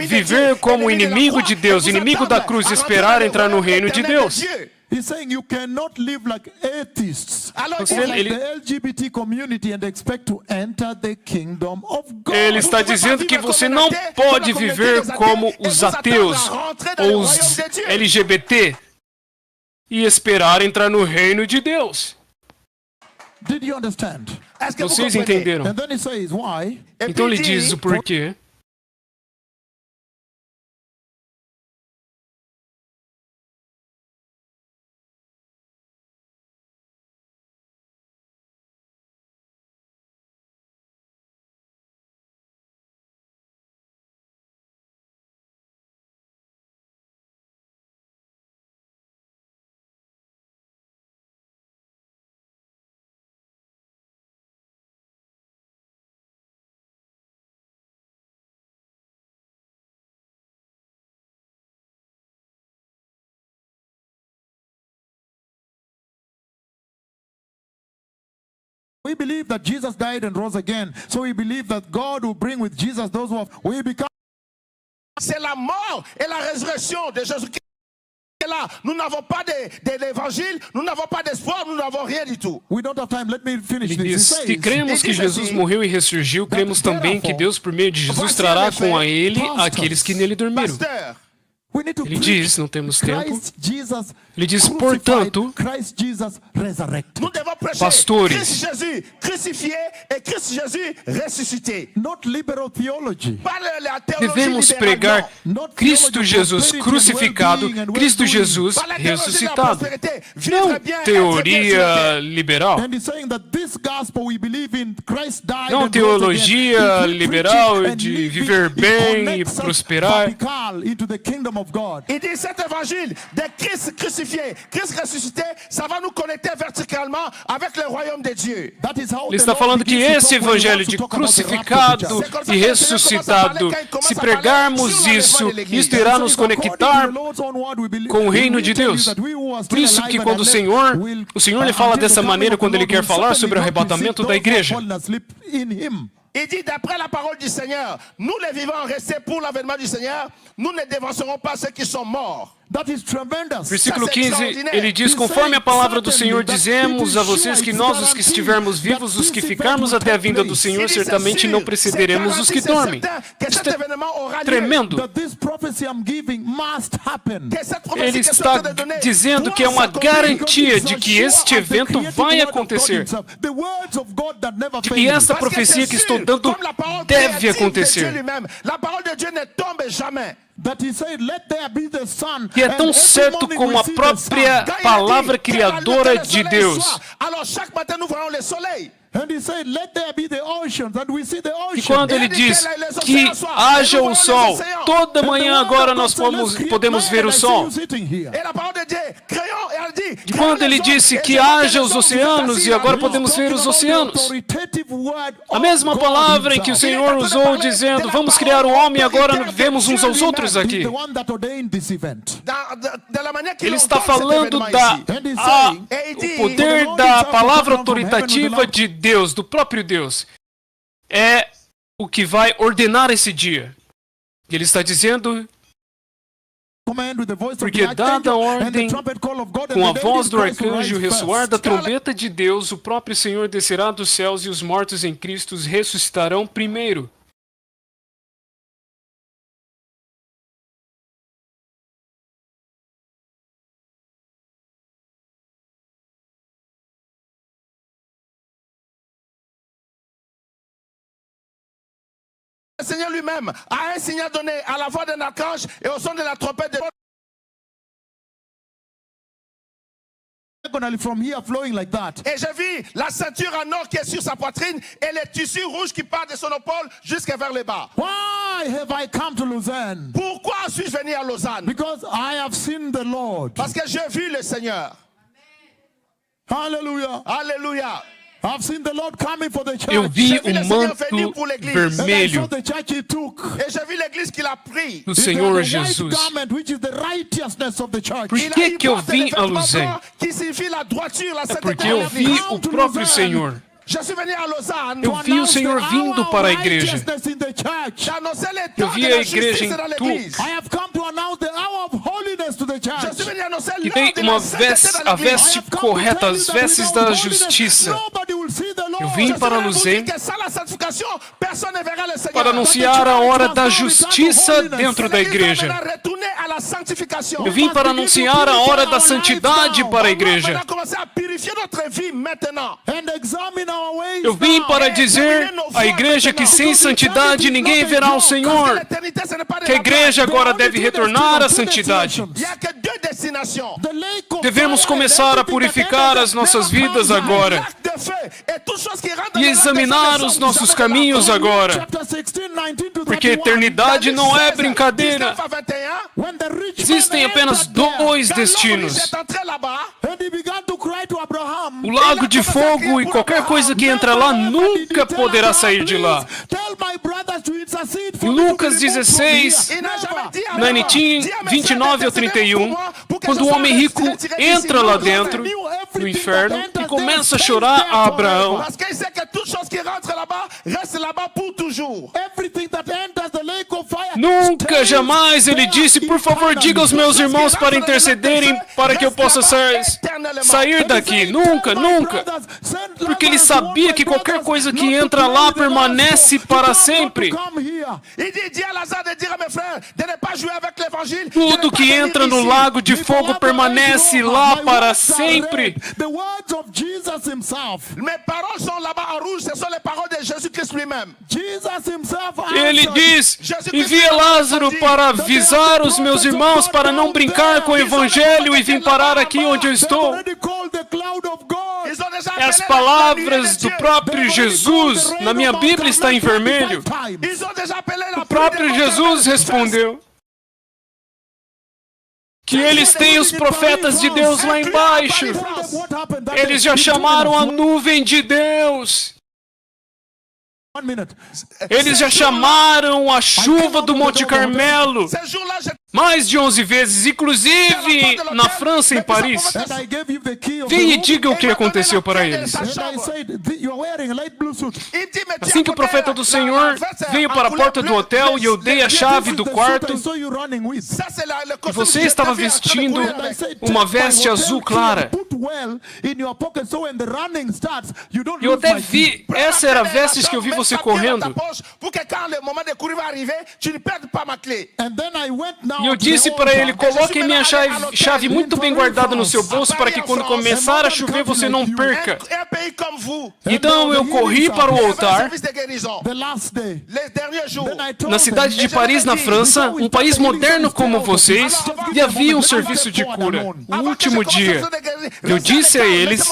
viver como inimigo de Deus, inimigo da cruz, e esperar entrar no reino de Deus. He's saying you cannot live like atheists or like the LGBT community and expect to enter the kingdom of God. Ele está dizendo que você não pode viver como os ateus ou os LGBT e esperar entrar no reino de Deus. Did you understand? Vocês entenderam? And then he says, why? Então ele diz o porquê. We believe that Jesus died and rose again. So we believe that God will bring with Jesus those who have... We become... C'est la mort et la résurrection de Jésus-Christ. Là, nous n'avons pas d'évangile, nous n'avons pas d'espoir, nous n'avons rien du tout. We don't have time. Let me finish Ele this. diz que cremos que Jesus morreu e ressurgiu, cremos também que Deus, por meio de Jesus, trará com a ele aqueles que nele dormiram. Ele diz, não temos tempo. Ele diz, portanto, pastores, devemos pregar Cristo Jesus crucificado, Cristo Jesus ressuscitado. Não teoria liberal. Não teologia liberal de viver bem e prosperar. Il dit cet évangile de Christ crucifié, Christ ressuscité, ça va nous connecter verticalement avec le royaume de Dieu. Ele está falando que esse evangelho de crucificado e ressuscitado, se pregarmos isso, isto irá nos conectar com o reino de Deus. Por isso que quando o Senhor lhe fala dessa maneira quando ele quer falar sobre o arrebatamento da igreja. Il dit, d'après la parole du Seigneur, nous les vivants restés pour l'avènement du Seigneur, nous ne dévancerons pas ceux qui sont morts. Versículo 15, ele diz, conforme a palavra do Senhor, dizemos a vocês que nós, os que estivermos vivos, os que ficarmos até a vinda do Senhor, certamente não precederemos os que dormem. Isto é tremendo. Ele está dizendo que é uma garantia de que este evento vai acontecer. De que esta profecia que estou dando deve acontecer. Que é tão certo como a própria palavra criadora de Deus. E quando ele diz que haja o sol, toda manhã agora nós podemos ver o sol. E quando ele disse que haja os oceanos, e agora podemos ver os oceanos. A mesma palavra em que o Senhor usou dizendo, vamos criar um homem, e agora vemos uns aos outros aqui. Ele está falando o poder da palavra autoritativa de Deus, do próprio Deus, é o que vai ordenar esse dia. Ele está dizendo, porque dada a ordem, com a voz do arcanjo e o ressoar da trombeta de Deus, o próprio Senhor descerá dos céus e os mortos em Cristo ressuscitarão primeiro. Le Seigneur lui-même a un signal donné à la voix d'un archange et au son de la trompette de... From here flowing like that. Et j'ai vu la ceinture en or qui est sur sa poitrine et les tissus rouges qui partent de son épaule jusqu'à vers le bas. Why have I come to Lausanne? Pourquoi suis-je venu à Lausanne? Because I have seen the Lord. Parce que j'ai vu le Seigneur. Hallelujah. Alléluia. I've seen the Lord coming for the church. Eu vi o manto vermelho et j'ai vu l'église qu'il a pris. do Senhor Jesus. Por que eu vim a Lausanne? É porque eu vi o próprio Senhor. Eu vi o Senhor vindo para a igreja. Eu vi a igreja em Tours. holiness to the Je church. suis venu annoncer que tem l'ordre de la sainteté dans a l'Église. veste correta, as vestes da justiça. Eu vim para anunciar, para anunciar a hora da justiça dentro da igreja. Eu vim para anunciar a hora da santidade para a igreja. Eu vim para dizer à igreja que sem santidade ninguém verá o Senhor. Que a igreja agora deve retornar à santidade. Devemos começar a purificar as nossas vidas agora. E examinar os nossos caminhos agora. Porque a eternidade não é brincadeira. Existem apenas dois destinos. O lago de fogo e qualquer coisa que entra lá nunca poderá sair de lá. Em Lucas 16, 29 ao 31, quando o homem rico entra lá dentro, no inferno, e começa a chorar a Abraão. Nunca, jamais ele disse, por favor, diga aos meus irmãos para intercederem para que eu possa sair daqui. Nunca, nunca. Porque ele sabia que qualquer coisa que entra lá permanece para sempre. Tudo que entra no lago de fogo permanece lá para sempre. Ele diz, envia Lázaro para avisar os meus irmãos para não brincar com o evangelho e vir parar aqui onde eu estou. As palavras do próprio Jesus, na minha Bíblia está em vermelho. O próprio Jesus respondeu que eles têm os profetas de Deus lá embaixo. Eles já chamaram a nuvem de Deus. Eles já chamaram a chuva do Monte Carmelo mais de 11 vezes, inclusive na França, em Paris. Vem e diga o que aconteceu para eles. Assim que o profeta do Senhor veio para a porta do hotel e eu dei a chave do quarto, e você estava vestindo uma veste azul clara. Eu até vi, essa era a veste que eu vi você correndo. E eu disse para ele, coloque minha chave muito bem guardada no seu bolso para que quando começar a chover você não perca. Então eu corri para o altar. Na cidade de Paris, na França, um país moderno como vocês, e havia um serviço de cura. O último dia, eu disse a eles,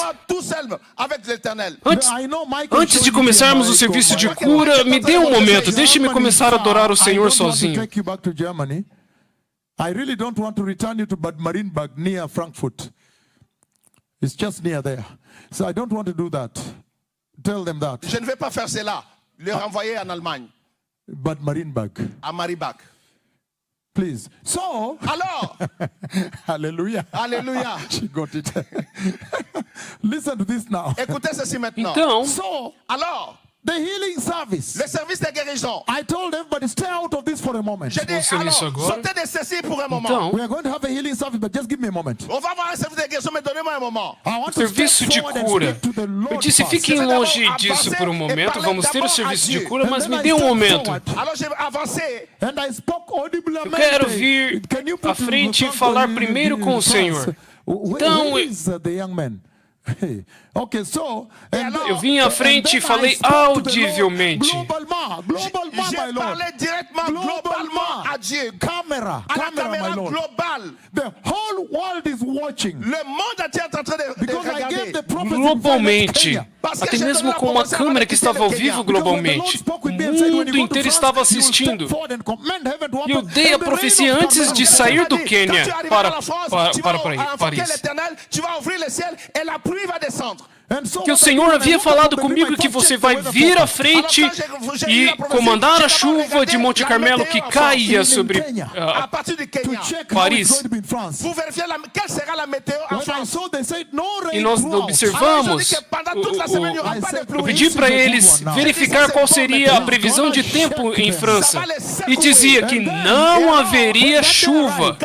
antes de começarmos o serviço de cura, me dê um momento, deixe-me começar a adorar o Senhor sozinho. I really don't want to return you to Bad Marienburg near Frankfurt. It's just near there. So I don't want to do that. Tell them that. Je ne vais pas faire cela. Le renvoyer en Allemagne. Bad Marienburg. À Maribach. Please. So. Alors. Hallelujah. Alléluia. She got it. Listen to this now. Écoutez ceci maintenant. Então, alors. The healing service. Le service de guérison. I told everybody stay out of this for a moment. J'ai dit alors, sortez de ceci pour un moment. Então, we are going to have a healing service, but just give me a moment. On va avoir un service de guérison, mais donnez-moi un moment. Serviço de cura. Eu disse, fiquem longe disso por um momento. Vamos ter o serviço de cura, mas me dê um momento. Alors j'ai avancé. Eu quero vir à frente e falar primeiro com o Senhor. Então, eu vim à frente e falei audivelmente. J'ai parlé directement globalement à Dieu. À la caméra globale. Le monde entier est en train de regarder. Globalmente. Até mesmo com uma câmera que estava ao vivo globalmente. O mundo inteiro estava assistindo. E eu dei a profecia antes de sair do Quênia para Paris. Que o Senhor havia falado comigo que você vai vir à frente e comandar a chuva de Monte Carmelo que caia sobre Paris. E nós observamos eu pedi para eles verificar qual seria a previsão de tempo em França. E dizia que não haveria chuva.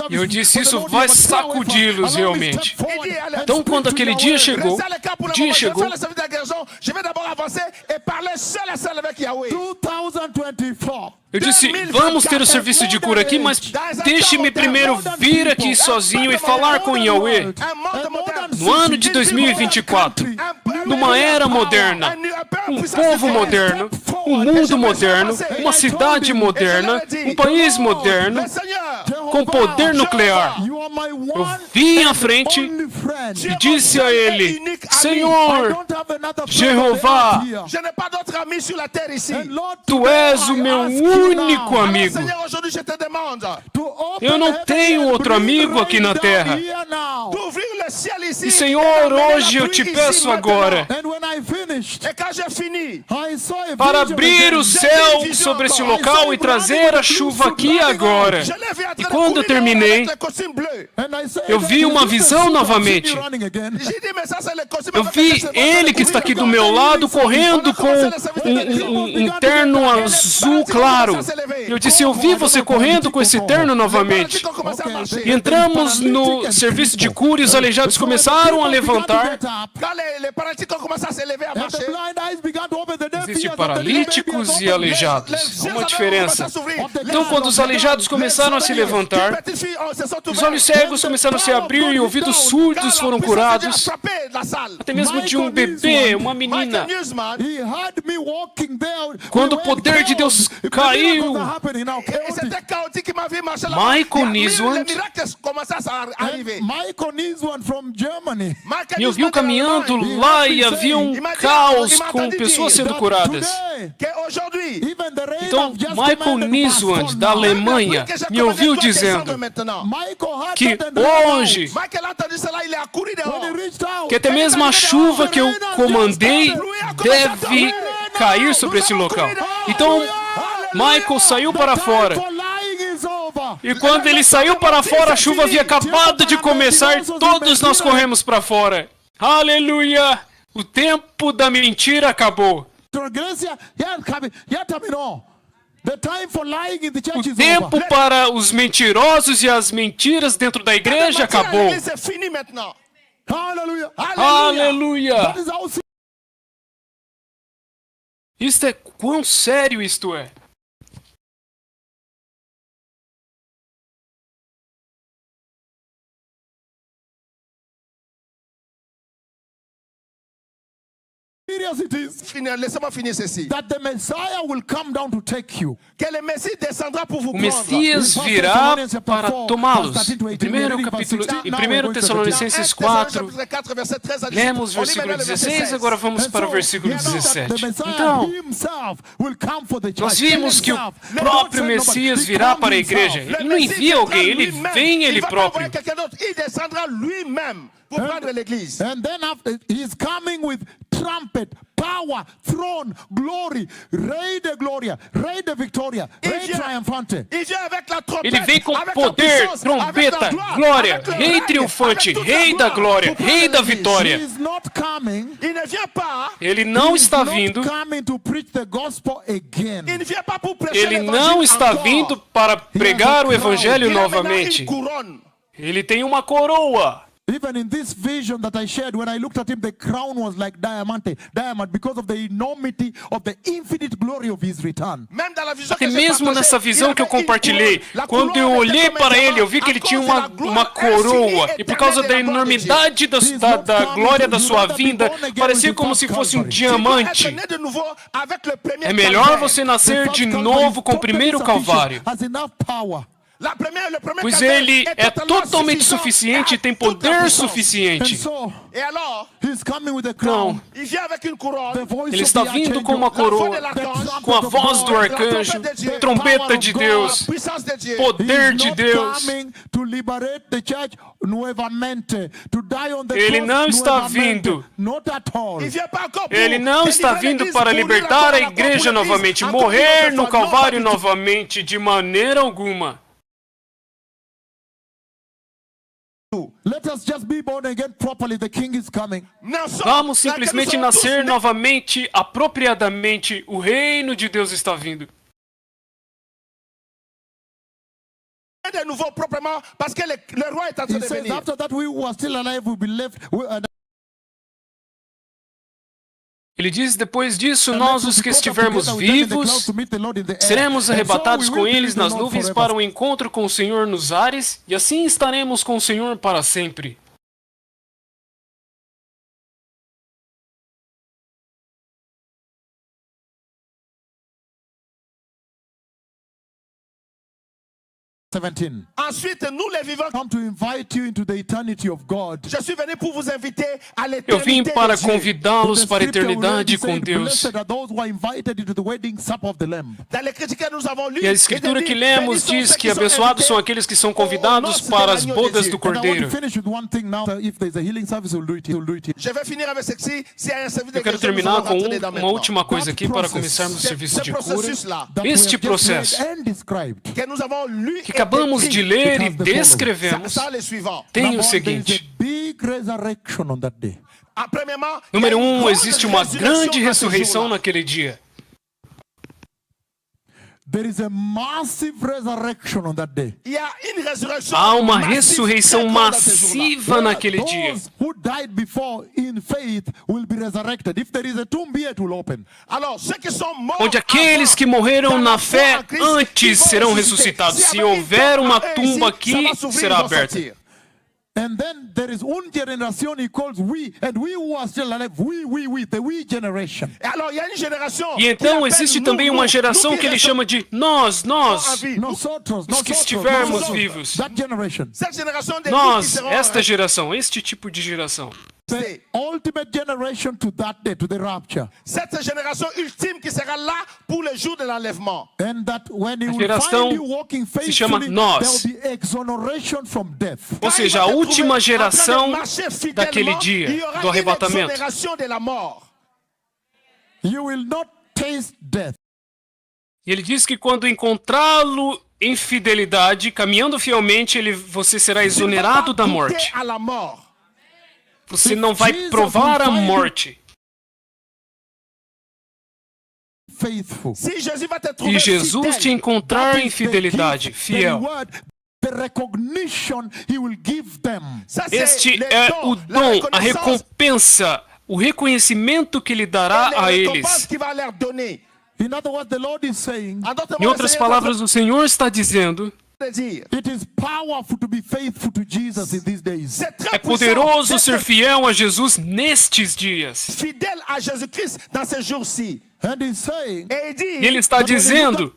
E eu disse, isso vai sacudi-los realmente. Então, quando aquele dia chegou, eu disse, vamos ter o serviço de cura aqui, mas deixe-me primeiro vir aqui sozinho e falar com Yahweh. No ano de 2024, numa era moderna, um povo moderno, um mundo moderno, uma cidade moderna, um país moderno, com poder nuclear. Eu vim à frente e disse a ele, Senhor, Jeová, Tu és o meu único amigo. Eu não tenho outro amigo aqui na terra. E Senhor, hoje eu te peço agora para abrir o céu sobre esse local e trazer a chuva aqui agora. E quando eu terminei, eu vi uma visão novamente. Eu vi ele que está aqui do meu lado correndo com um terno azul claro. Eu disse, eu vi você correndo com esse terno novamente. E entramos no serviço de cura e os aleijados começaram a levantar. Existem paralíticos e aleijados. Há uma diferença. Então, quando os aleijados começaram a se levantar, os olhos cegos começaram a se abrir e ouvidos surdos foram curados. Até mesmo de um bebê, uma menina. Quando o poder de Deus caiu, Michael Niswan me ouviu caminhando lá e havia um caos com pessoas sendo curadas. Então, Michael Niswan, da Alemanha, me ouviu dizendo que hoje, que até mesmo a chuva que eu comandei deve cair sobre esse local. Então, Michael saiu para fora. E quando ele saiu para fora, a chuva havia acabado de começar e todos nós corremos para fora. Aleluia! O tempo da mentira acabou. O tempo para os mentirosos e as mentiras dentro da igreja acabou. Aleluia! Isto é quão sério isto é. Laissez-moi finir ceci. That the Messiah will come down to take you. Que le Messie descendra pour vous O prendre. Messias virá para tomá-los. Em 1 Tessalonicenses 4, lemos versículo 16, agora vamos para o versículo 17. Então, nós vimos que o próprio Messias virá para a igreja. Ele não envia alguém, ele vem ele próprio. Il descendra lui-même pour prendre l'église. And then after, he's coming with trumpet, power, throne, glory, Rei de Glória, Rei de Victoria, Rei triunfante. Ele vem com poder, trombeta, glória, Rei triunfante, Rei da glória, Rei da vitória. Ele não está vindo. Ele não está vindo para pregar o evangelho novamente. Ele tem uma coroa. Even in this vision that I shared, when I looked at him, the crown was like diamond, because of the enormity of the infinite glory of his return. Até mesmo nessa visão que eu compartilhei, quando eu olhei para ele, eu vi que ele tinha uma coroa. E por causa da enormidade da glória da sua vinda, parecia como se fosse um diamante. É melhor você nascer de novo com o primeiro Calvário. Pois ele é totalmente suficiente e tem poder suficiente. Não. Ele está vindo com uma coroa, com a voz do arcanjo, trombeta de Deus, poder de Deus. Ele não está vindo. Ele não está vindo para libertar a igreja novamente, morrer no Calvário novamente, de maneira alguma. Let us just be born again properly. The King is coming. Vamos simplesmente nascer novamente, apropriadamente. O reino de Deus está vindo. De nouveau proprement parce que le roi est en train He de says, venir. after that, we who are still alive will be left. Ele diz, depois disso, nós os que estivermos vivos, seremos arrebatados com eles nas nuvens para o encontro com o Senhor nos ares, e assim estaremos com o Senhor para sempre. Ensuite, nous les vivants, come to invite you into the eternity of God. je suis venu pour vous inviter à Eu vim l'éternité para de Dieu. convidá-los para a eternidade com Deus. Blessed are those who are invited into the wedding supper of the Lamb. Dans l'écriture que nous avons lu, E a escritura que lemos diz que abençoados são aqueles que são convidados para as bodas do And I want Cordeiro. to finish with one thing now. If there's a healing service, we'll do it. We'll do it. Je vais finir avec ceci. S'il y a un service de Eu quero guérison, nous terminar allons com rentrer dedans uma maintenant. última coisa aqui para começarmos o serviço de cura. processus-là That we have Este just processo read and described. que nous avons lu que acabamos de ler e descrevemos ça les suivants. tem Number o one, there is a seguinte. big resurrection on that day. Premièrement, Número il y a une grande existe uma grande résurrection à ce ressurreição jour-là. naquele dia. There is a massive resurrection on that day. Il y a une résurrection Há uma massive, ressurreição très grande à ce jour-là. massiva naquele dia. Those who died before in faith will be resurrected. If there is a tomb here, it will open. Alors, ceux qui sont morts Onde aqueles avant, que morreram dans na la foi fé en Christ, antes ils vont serão ressusciter. ressuscitados. S'il Se y avait houver une uma tombe tumba ici, aqui, ça va s'ouvrir, será ils vont aberta. sortir. And then there is one generation he calls we, and we who are still alive, the we generation. Et alors, il y a une génération E então qu'il existe appelle também nous, uma nous geração qui que ele restons chama de nós. en vie. Nosotros, que nosotros, estivermos nosotros. vivos. That generation. Cette génération de nous qui Nós, seront esta geração, este tipo de geração. The ultimate generation to that day, to the rapture. cette génération ultime qui sera là pour le jour de l'enlèvement. And that when he will geração find you walking se chama faithfully, nós. there will be exoneration from death. Ou seja, a última geração daquele dia, il y aura do arrebatamento. une exonération de la mort. You will not taste death. E ele diz que quando encontrá-lo em fidelidade, caminhando fielmente, você será exonerado da morte. À la mort. Você não vai provar a morte. Faithful. Si Jésus va te trouver E Jesus te fidèle, encontrar That em is the fidelidade, gift, the fiel. reward, the recognition he will give them. ça, c'est Este le é don, o la dom, a reconnaissance, recompensa, o reconhecimento que ele dará les a récompenses eles. qu'il va leur donner. In other words, the Lord is saying, En d'autres Em mots, outras le Seigneur palavras, o Senhor está dizendo: va te dire, it is powerful to be faithful to Jesus in these days. c'est très é poderoso puissant ser d'être fiel a Jesus nestes dias. fidèle à Jésus-Christ dans ces jours-ci. And he's saying, Et il dit, E ele está dizendo: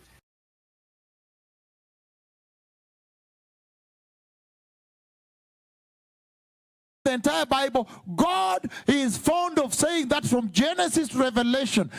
the entire Bible, God is fond of saying that from Genesis to Revelation,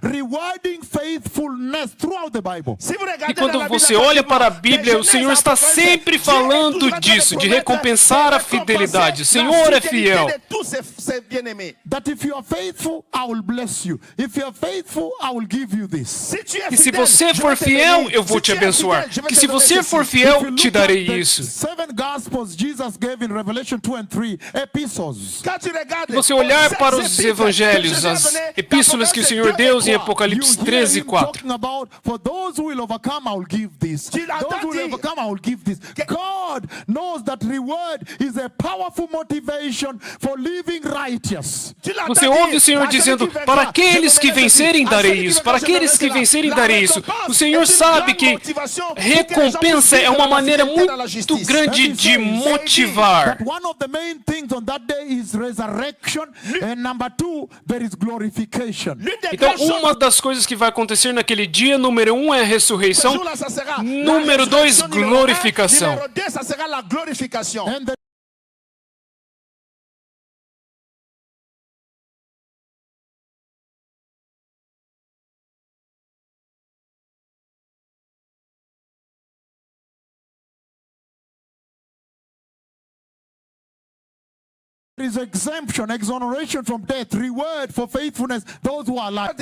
rewarding faithfulness throughout the Bible. se vous regardez E quando dans la Bible, você olha para a de Bíblia, o Genèse Senhor à está Apocalipse, sempre Dieu est falando toujours en train de disso, de promettre recompensar a et récompenser fidelidade. O la Senhor é fidélité fiel. de tous ses bien-aimés. That if you are faithful, I will bless you. If you are faithful, I will give you this. Si tu es Que se fidèle, você je for vais te fiel, bénir. eu vou Si te tu es abençoar. fidèle, je vais Que te se donner você ceci. for If you fiel, look te at darei the isso. 7 Gospels Jesus gave in Revelation 2 and 3, epistles. Quand tu regardes, Se você olhar os para sept os epístolas evangelhos, que as Jesus a donné, epístolas que o Apocalipse Senhor 2 deu em et 3, Apocalipse You 13 hear e him 4. talking about, for those who will overcome, I will give this. Tu l'entends Those who will dire. overcome, I will give this. God knows that reward is a powerful motivation for living righteous. Tu l'entends Você ouve dire, o Senhor à celui dizendo: qui vaincra, para je aqueles que donnerai vencerem, ceci. À darei celui qui isso. vaincra, Para je aqueles donnerai que cela. vencerem, La darei isso. récompense O Senhor est une sabe grande que motivation pour que les gens recompensa puissent é uma vivre dans la maneira fidélité, dans la muito justice. grande And he de says motivar. That one of the main things on that day is resurrection, and number 2, there is glorification. L'une des Então, grandes choses uma das coisas que vai acontecer naquele dia, número 1 é a ce ressurreição, jour-là, ça sera número la 2, résurrection, numéro un. glorificação. Numéro 2, ça sera la glorification. And the is exemption, exoneration from death, reward for faithfulness, those who are alive.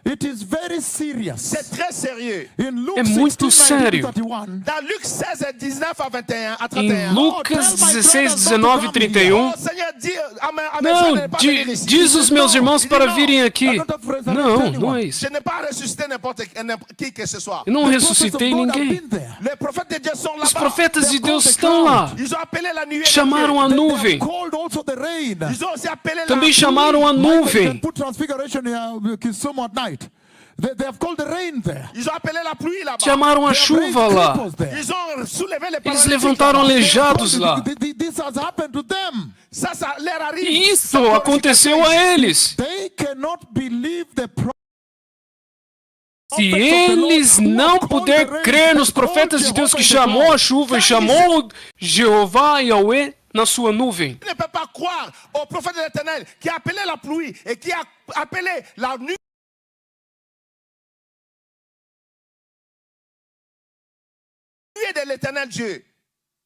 It is very serious. C'est très sérieux. In Luke É muito 16, sério. 31, Dans Luc 16, 19 à 21, à Em 31. Lucas 16, 19 e 31. Oh, Seigneur, dis à mes frères de Não, ne pas venir ici. diz os meus irmãos para virem aqui. Não, não é isso. Je n'ai pas ressuscité n'importe qui que ce soit. Eu não the prophets of ressuscitei God have ninguém. been there. Les prophètes de Dieu sont Os là-bas. profetas de Deus estão lá. Ils ont appelé la nuée. Chamaram a They have nuvem. called also the rain. Ils ont aussi appelé Também la chamaram a Michael nuvem. can put transfiguration here, Kisumu at night. They have called the rain there. Ils ont appelé la pluie là-bas. Chamaram a They have raised chuva lá. cripples there. Ils ont soulevé les Eles paralytiques levantaram là-bas. aleijados lá. This has happened to them. Ça leur arrive. E isso aconteceu a eles. They cannot believe the Se eles não puderem crer nos profetas de Deus que chamou a chuva e chamou Jeová Yahweh na sua nuvem, Il ne peut pas croire au prophète de l'Éternel qui a appelé la pluie et qui a appelé la nuit de l'Éternel Dieu.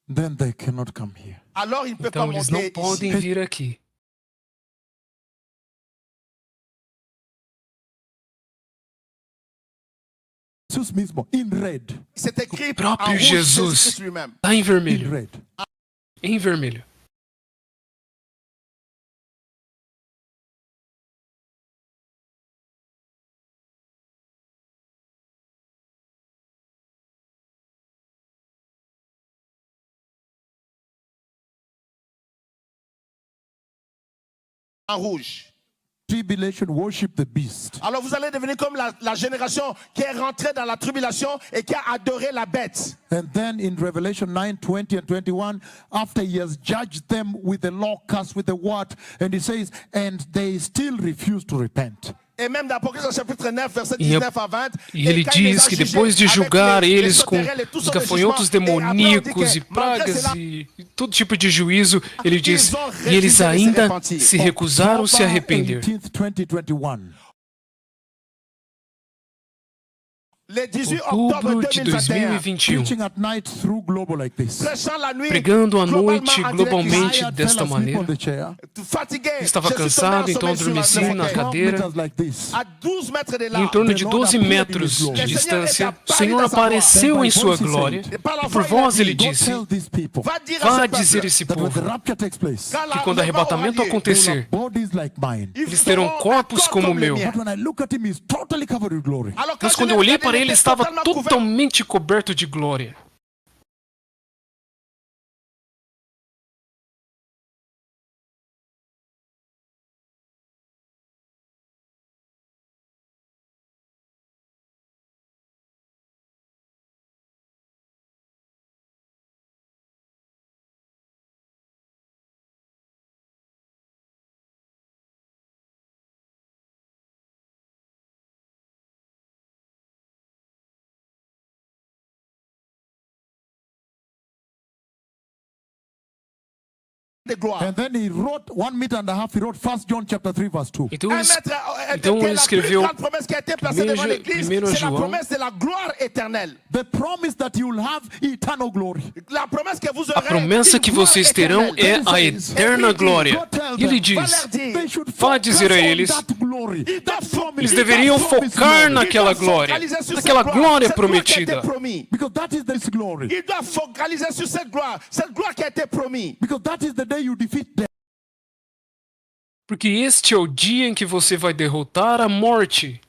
then they cannot come here. Alors il ne peut então pas eles não monter podem ici. vir aqui. Jesus mismo, in red. C'est écrit próprio en rouge, Jesus. Jésus-Christ lui-même. Tá em In vermelho. red. Em vermelho. En rouge. Tribulation worship the beast. Alors vous allez devenir comme la génération qui est rentrée dans la tribulation et qui a adoré la bête. And then in Revelation 9, 20 and 21, after he has judged them with the locust, with the what, and he says, and they still refuse to repent. Et même dans Apocalypse chapitre 9, verset E 19 à 20. ele diz que depois de julgar eles com os gafanhotos demoníacos e pragas e todo tipo de juízo, ele diz, e eles ainda se recusaram a se arrepender. 18th, 2021. Le 18 octobre Outubro de 2021. 2021. Preaching at night through global like this. Prêchant la nuit, Pregando à globalement noite en direct globalmente Tired, desta fell asleep on maneira. the chair. ici. Fatigué. Estava Je suis cansado, tombé en então sommeil sur adormeci le na fauteuil. 12 cadeira. meters like this. À 12 mètres de E là. em torno de The Lord 12 appeared in metros his glory. de distância, o Ele Senhor apareceu em sua voice he glória. said, Et par la E por voix, il a voz ele dit, Go disse, tell these people va dire vá à ce dizer peuple, esse that when the povo rapture takes place, quand que quando o le vent aura arrebatamento lieu, they will have acontecer, bodies like mine. ils eles terão feront corpos un corps como o comme le meu. mien. But when I look at him, he's totally covered with glory. Alors, quand Mas je quando l'ai eu olhei regardé, para il ele, était estava totalement couvert. totalmente coberto de glória. de gloire. And then he wrote 1.5 meters, he wrote 1 John chapter 3 verse 2. Então, Un ele- maître, então qui est ele la escreveu plus grande promesse qui a été placée primeiro devant l'Église, primeiro c'est la João. promesse de la gloire éternelle. The promise that you will have eternal glory. La promesse que vous A aurez promessa une que gloire vocês terão éternelle. é a eterna glória. E ele diz, They should vá focus dizer a on eles, that glory. That promise. eles deveriam That promise focar glory. naquela glória, naquela glória prometida. Because that is this glory. Il doit focaliser sur cette gloire qui a été promise. Because that is the day you defeat death. Porque este é o dia em que você vai derrotar a morte.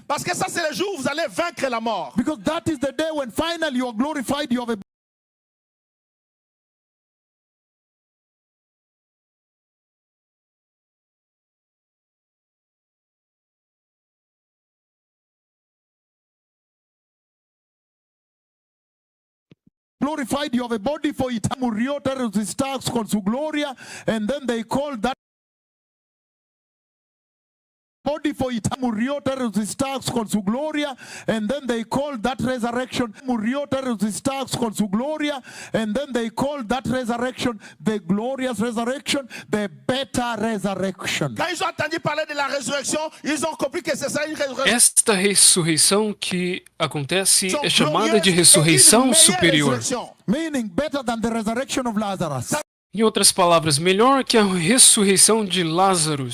Parce que ça, c'est le jour où vous allez vaincre la mort. Because that is the day when finally you are glorified, you have a glorified, you have a body for eternal murió stars con su gloria, and then they call that body for it. Muriota resistas con su gloria, and then they called that resurrection Muriota resistas con su gloria, and then they called that resurrection the glorious resurrection, the better resurrection. Quand ils ont entendu parler de la résurrection, ils ont compris que c'est ça une résurrection. Esta ressurreição que acontece é chamada de ressurreição superior. Meaning better than the resurrection of Lazarus. Em outras palavras, melhor que a ressurreição de Lázaro.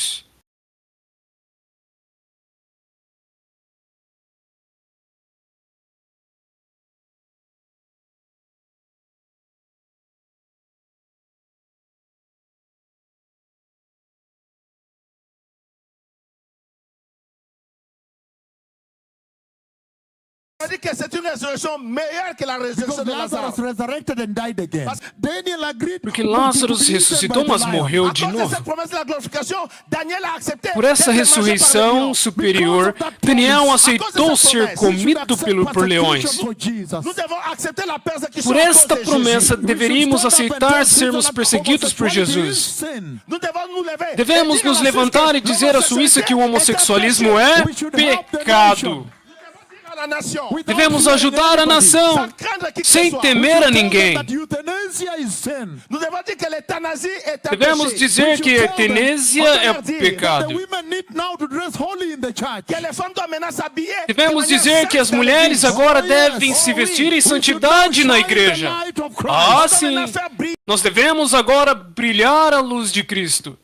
On dit que c'est une résurrection meilleure que la résurrection de Lazare. Resurrected and died again. Daniel agreed. Porque Lázaro ressuscitou, mas morreu de novo. Por essa ressurreição superior, Daniel aceitou ser comido por leões. Por esta promessa, deveríamos aceitar sermos perseguidos por Jesus. Devemos nos levantar e dizer à Suíça que o homossexualismo é pecado. Devemos ajudar a nação sem temer a ninguém. Devemos dizer que a eutanásia é pecado. Devemos dizer que as mulheres agora devem se vestir em santidade na igreja. Ah, sim. Nós devemos agora brilhar a luz de Cristo.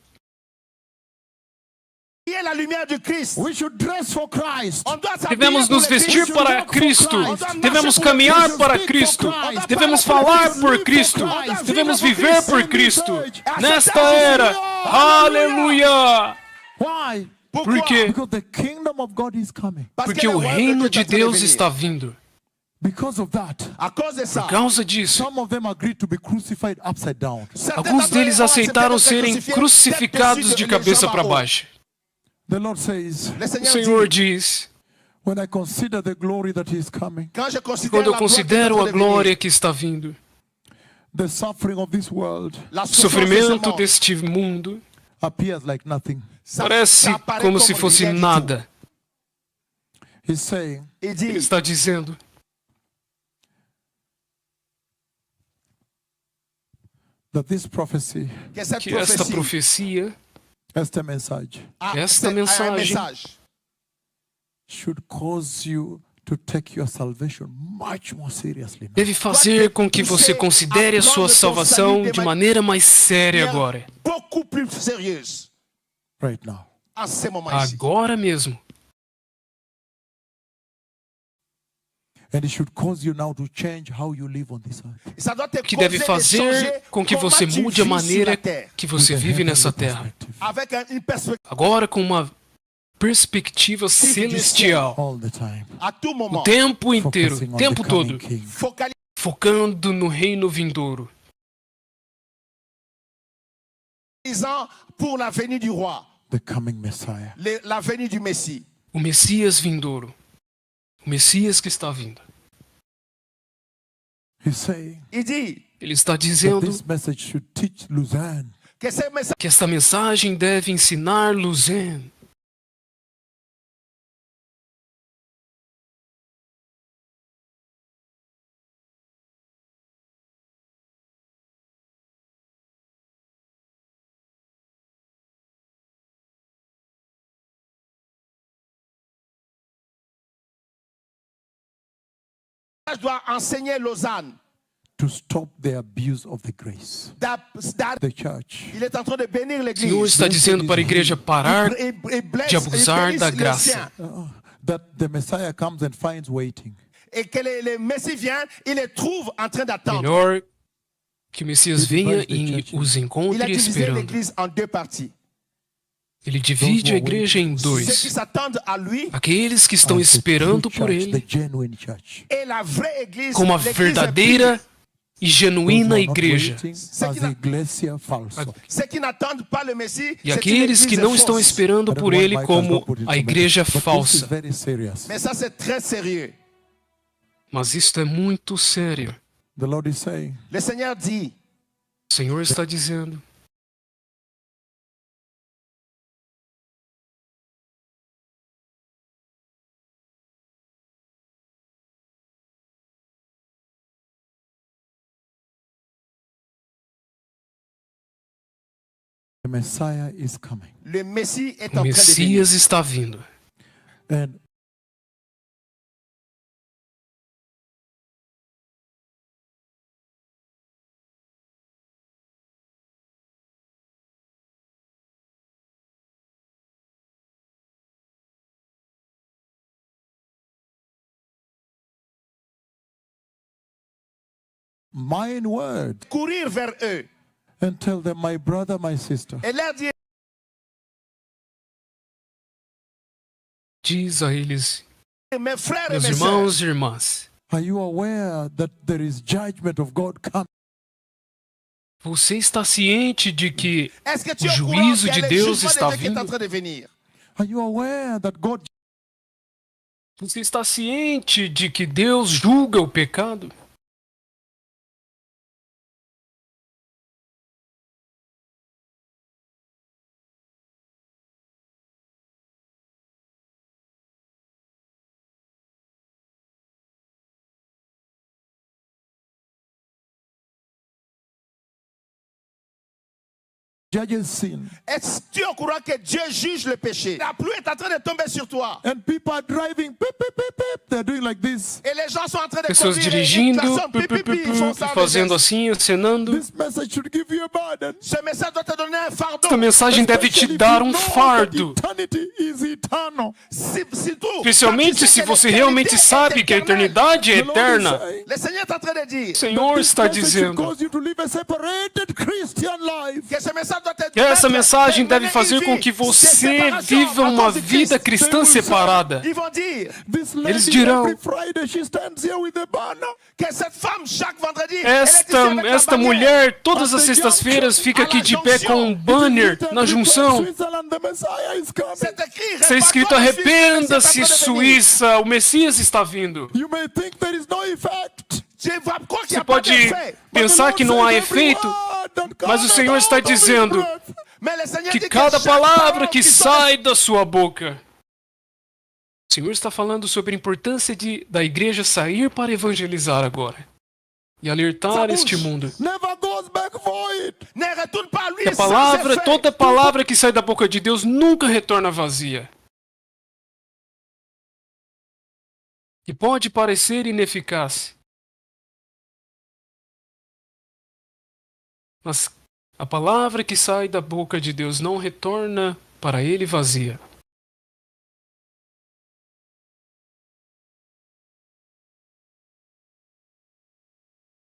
Devemos nos vestir para Cristo. Devemos caminhar para Cristo. Devemos falar por Cristo. Devemos viver por Cristo. Nesta era. Aleluia! Por quê? Porque o reino de Deus está vindo. Por causa disso, alguns deles aceitaram serem crucificados de cabeça para baixo. O Senhor diz, quando eu considero a glória que está vindo, o sofrimento deste mundo parece como se fosse nada. Ele está dizendo que esta profecia, esta mensagem deve fazer com que você considere a sua salvação de maneira mais séria agora. Agora mesmo. Que deve fazer com que você mude a maneira que você vive nessa terra. Agora com uma perspectiva celestial. O tempo inteiro, o tempo todo. Focando no reino vindouro. O Messias vindouro. O Messias que está vindo. Ele está dizendo que esta mensagem deve ensinar Lausanne. Doit enseigner Lausanne to stop the abuse of the grace. The church. Il est en train de bénir O l'église. Senhor está dizendo para a igreja parar de abusar da graça. That the Messiah comes and finds waiting. Et que le Messie vient, il les trouve en train d'attendre. Melhor que o Messias venha e os Il a encontre divisé esperando. l'église en deux parties. Ele divide a igreja em Ceux qui dois. s'attendent à lui Aqueles que estão esperando por ele, et la vraie église. como a l'église verdadeira e genuína igreja. Ceux qui n'attendent pas le Messie, E c'est une aqueles que église não estão fausse. esperando por ele como a igreja falsa. Mais ça c'est très sérieux. Mas isto é muito sério. Le Seigneur dit, O Senhor está dizendo Messiah is coming. Le Messie est O en train de venir. Messias está vindo. And mine word Courir vers eux and tell them, my brother, my sister, et leur dire, Diz a eles, mes frères et meus mes irmãos sœurs, e irmãs, are you aware that there is judgment of God coming? você está ciente de que est-ce que tu o es au courant juízo qu'il y de a le Deus jugement está de Dieu qui est en vindo? train de venir? Are you aware that God Você está ciente de que Deus julga o pecado? judges sin? Est-ce que tu es au courant que Dieu juge le péché? La pluie est en train de tomber sur toi. And people are driving, beep, beep, beep, beep. They're doing like this. Et les gens sont en train de Pessoas conduire et ils dirigindo, klaxonnent, pi, pi, pi, ils font ça avec fazendo des- assim, acenando. This message should give you a burden. Ce message doit te donner un fardeau. Esta mensagem deve te Especially if dar you um know that fardo. eternity is eternal. Si tu, Especialmente se você realmente sabe que a eternidade é The Lord is eterna. saying Le Seigneur est en train de dire O Senhor this está message should dizendo cause you to live a separated Christian life. que ce message doit te que essa mettre- mensagem deve mener fazer une com vie que de você séparation viva à uma cause de vida Christ. cristã separada. Ils vont dire This Eles lady dirão, every Friday she stands here with a banner. que cette femme, chaque vendredi, elle est ici Esta, avec la esta bannière. mulher, todas as sextas-feiras, fica aqui de pé com um banner na junção. Switzerland, the Messiah is coming. C'est écrit, Está escrito: répands-toi, arrependa-se, Suisse, c'est en train de venir. Suíça, o Messias está vindo. You may think there is no effect. Tu vas croire qu'il n'y Você a pas pode d'effet. pensar que não há efeito, mas o Senhor está dizendo Mais le Seigneur que dit cada chaque palavra parole que sort sai da sua boca. O Senhor está falando sobre a importância da igreja sair para evangelizar agora e alertar este mundo. Never goes back void. ne retourne pas à lui Que a sans palavra, effet. toda palavra que sai da boca de Deus nunca retorna vazia. E pode parecer ineficaz, mas a palavra que sai da boca de Deus não retorna para ele vazia.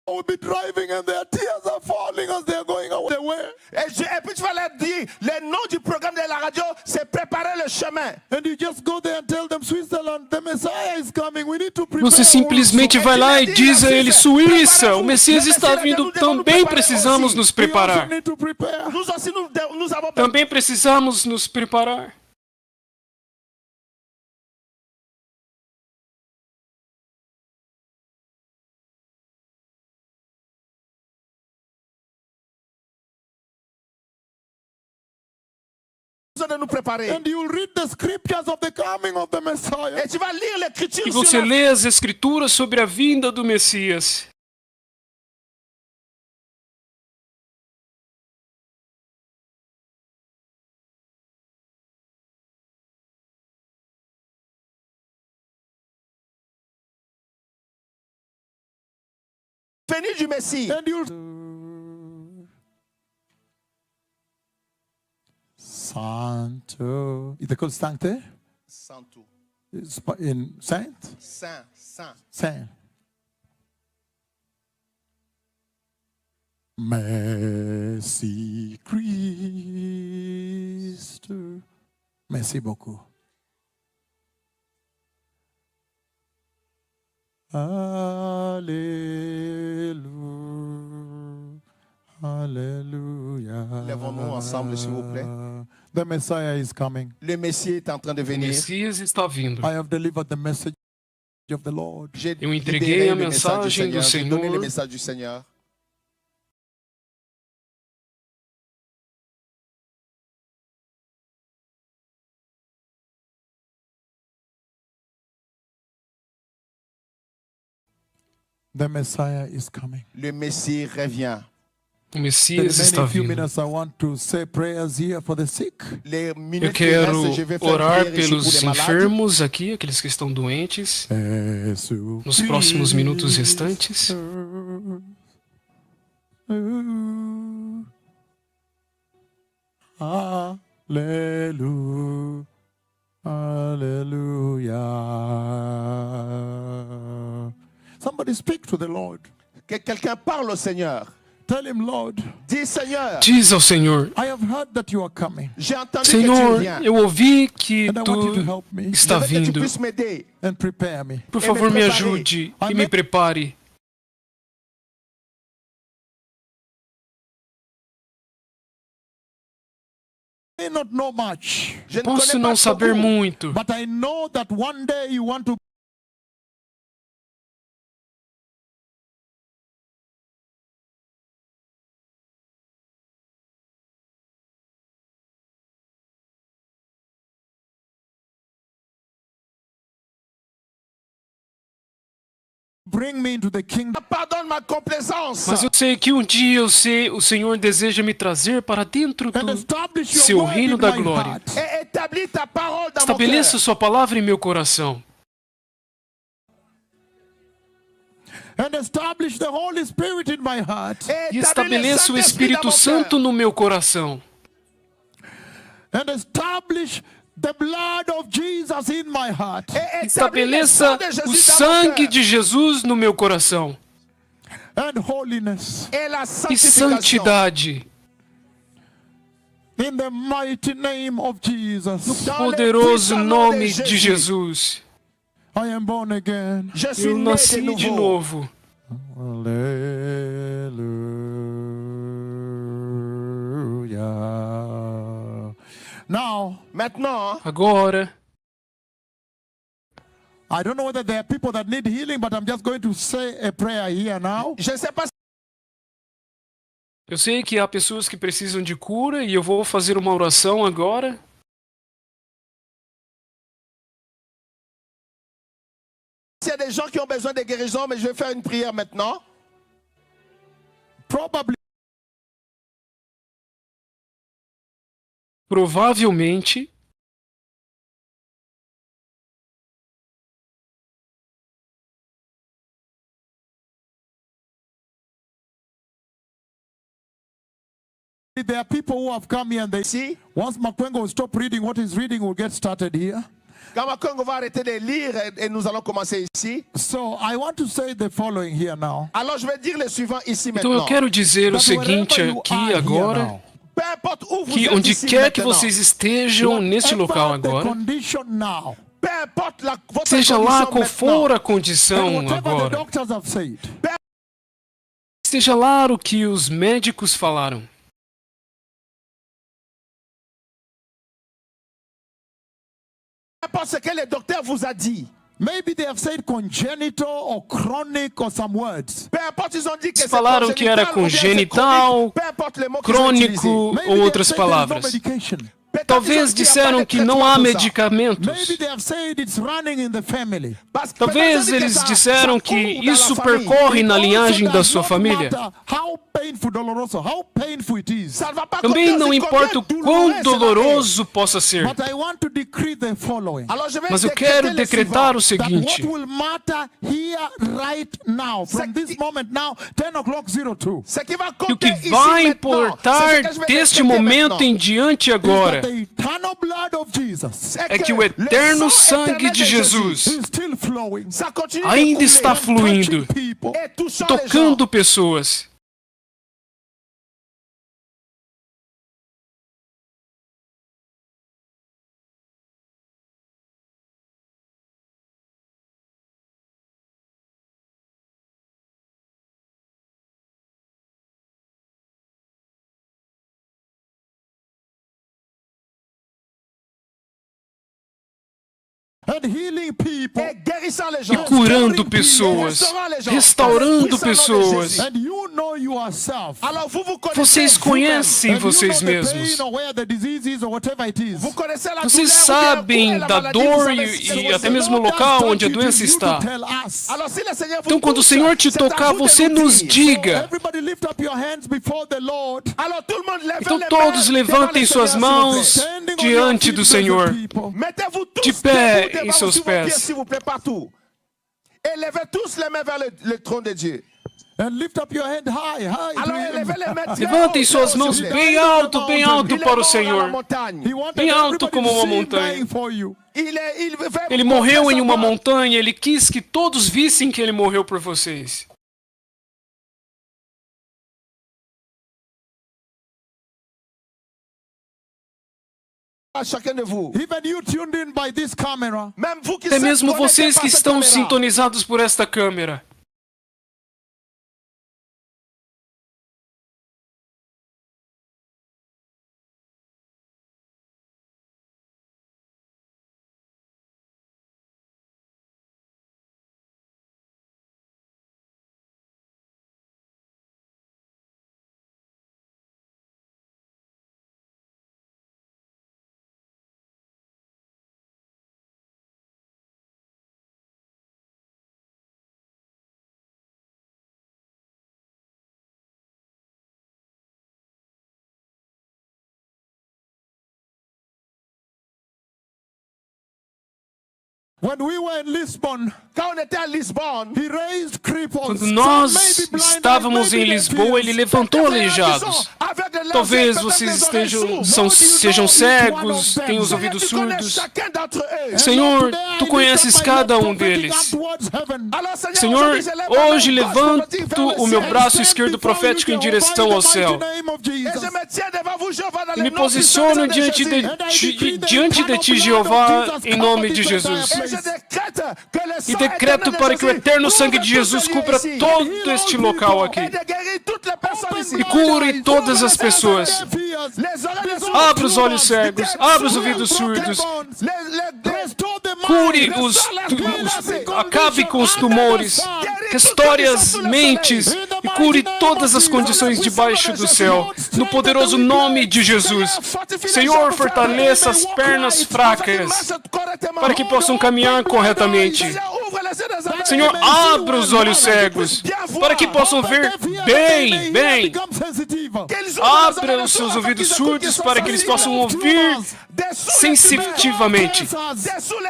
Will be driving and their tears are falling as they're going away. Et puis tu vas leur dire, le nom du programme de la radio, c'est préparer le chemin. And you just go there and tell them, Switzerland, the Messiah is coming. We need to prepare. Você simplesmente vai lá e diz a ele: Suíça, o Messias está vindo, também precisamos nos We also preparar. need to prepare. Nous aussi, nous avons Também precisamos nos preparar. besoin de nous préparer. And you'll read the scriptures of the coming of the Messiah. Et tu vas lire l'écriture E sur você la... lê as escrituras sobre a vinda do Messias. venue du Messie. And you'll Santo. Is it called Sancte? Santo. It's in Saint? Saint, saint. Saint. Merci Christ. Merci beaucoup. Alléluia. Alléluia. Lèvons-nous ensemble, s'il vous plaît. The Messiah is coming. Le Messie est en train de O venir. Messias está vindo. I have delivered the message of the Lord. J'ai Eu entreguei libéré a le message du mensagem do Seigneur. J'ai donné le Senhor. message du Seigneur. The Messiah is coming. Le Messie revient. O Messias está few vindo. minutes I want to say prayers here for the sick. Les Eu minutes qui quero restent, je vais faire orar prière ici pour pelos les malades. enfermos aqui, aqueles que estão doentes, nos próximos minutos restantes. Hallelujah. Hallelujah. Somebody speak to the Lord. Que quelqu'un parle au Seigneur. Tell him, Lord, Dis Seigneur, Diz ao Senhor: I have heard that you are coming, j'ai entendu que Senhor, tu viens. eu ouvi que and I want you to tu help me está Je veux que tu vindo. puisses m'aider. and prepare me. Por favor, me preparer. ajude e me prepare. I may not know much, Je ne Posso connais não pas saber beaucoup, muito, but I know that one day you want to bring me into the kingdom. Pardonne ma complaisance. mas eu sei que um dia o Senhor deseja me trazer para dentro And do establish your seu word reino in da my glória. heart. Et établis ta parole dans mon Estabeleça cœur. sua palavra em meu coração. And establish the Holy Spirit in my heart. Et E établis le estabeleça o Saint-Esprit Espírito dans mon Santo cœur. no meu coração. And establish the blood of Jesus in my heart. Et établis le sang Estabeleça de o Jésus dans mon sangue cœur. de Jesus no meu coração. And holiness. Et la E sanctification. santidade. In the mighty name of Jesus. Dans le Poderoso puissant nom nome de de Jésus. Jesus. I am born again. Je suis Eu né nasci de de nouveau. novo. Hallelujah. Now, Maintenant, Agora, I don't know whether there are people that need healing, but I'm just going to say a prayer here now. je ne sais pas eu sei que há pessoas que precisam de cura e eu vou fazer uma oração agora. s'il y a des gens qui ont besoin de guérison, mais je vais faire une prière maintenant. Probably Provavelmente, there are people who have come here and they Si, once Makwengo will stop reading what he's reading, we'll get started here. quand Makongo va arrêter de lire et nous allons commencer ici. So I want to say the following here now. Alors je vais dire le suivant ici então eu maintenant. quero dizer o That seguinte wherever you aqui are here agora, now, Peu importe où vous que êtes onde ici quer que maintenant, vocês estejam neste local whatever the agora, condition now, peu importe votre seja lá condition qual for maintenant, a condição and whatever the agora, doctors have said, seja lá o que os médicos falaram, peu importe ce que le docteur vous a dit, maybe they have said congenital or chronic or some words. peu importe ils ont dit que c'est falaram que era congénital ou bien c'est congenital, chronique, peu importe les mots qu'ils ont utilisés. crônico Maybe ou they have outras said there is no palavras. medication. Peut-être Talvez ils ont dit qu'il y a pas disseram de que não traitement há pour ça. medicamentos. Maybe they have said it's running in the family. Parce que peut-être Talvez ils ont dit que eles ça disseram que court dans la isso famille. percorre na Also linhagem da does sua not família. matter how painful, doloroso, how painful it is. Ça ne va pas Também compter não si importa o combien quão douloureux cela doloroso possa ser. But I want to decree the following. est. Alors je vais Mas eu décréter quero le decretar o suivant. That what seguinte: will matter here right now, from this moment now, 10 o'clock 02, Ce qui va que o compter que ici vai maintenant, importar c'est ce que je vais deste décréter momento maintenant. em diante is agora that the eternal blood of Jesus é que o eterno le sang sangue éternel de Jesus is still flowing, ça continue ainda de está couler fluindo, people. et touchant les gens. tocando pessoas. and healing people. et guérissant les e gens. curando pessoas, restaurando pessoas. And you know yourself. Alors vous Vocês connaissez conhecem And you vocês know the mesmos. pain or where the disease is or whatever it is. vous connaissez la Vocês douleur ou bien sabem la da maladie, dor vous e, savez- e até mesmo o local onde a doença está. Alors, si le Seigneur vous Então, quando o touche, Senhor te c'est à tocar, vous de você nous nos dire. diga. Everybody lift up your hands before the Lord. Alors, tout le monde lève Então les todos mains levantem devant le suas Seigneur, mãos s'il vous Standing on your diante feet, do blessed Senhor. people. plaît. Mettez-vous tous De pé debout em devant seus sur vos pieds, pés. s'il vous plaît, partout. Et levez tous les mains vers le trône de Dieu. And lift up your hand high, high. Alors, élevez les mains très Levantem haut, suas très haut, mãos s'il vous plaît. bem alto Il est mort para o dans Senhor. la montagne. He wanted Bem alto everybody como to uma see him montanha. dying for you. Il veut Ele montrer morreu em sa uma mort. montanha, ele quis que todos vissem que ele morreu por vocês. À chacun de vous. Even you tuned in by this camera. Même vous qui Até êtes mesmo connectés vocês par que cette estão caméra. sintonizados por esta câmera. When we were in Lisbon, Quand on était à Lisbonne, he raised cripples. Quando Some nós may be blind, estávamos maybe em they Lisboa, ele pierced. levantou aleijados. Talvez vocês sejam cegos, tenham os ouvidos surdos. Senhor, tu conheces cada um deles. Senhor, hoje levanto o meu braço esquerdo profético em direção ao céu. E me posiciono diante de ti, Jeová, em nome de Jesus. E decreto para que o eterno sangue de Jesus cubra todo este local aqui. E cure todas as pessoas. Abra os olhos cegos, abra os ouvidos surdos. Cure acabe com os tumores. Restaure as mentes e cure todas as condições debaixo do céu. No poderoso nome de Jesus. Senhor, fortaleça as pernas fracas para que possam caminhar corretamente. Senhor, abra os olhos cegos para que possam ver bem, bem. Abra os seus ouvidos surdos para que eles possam ouvir sensitivamente.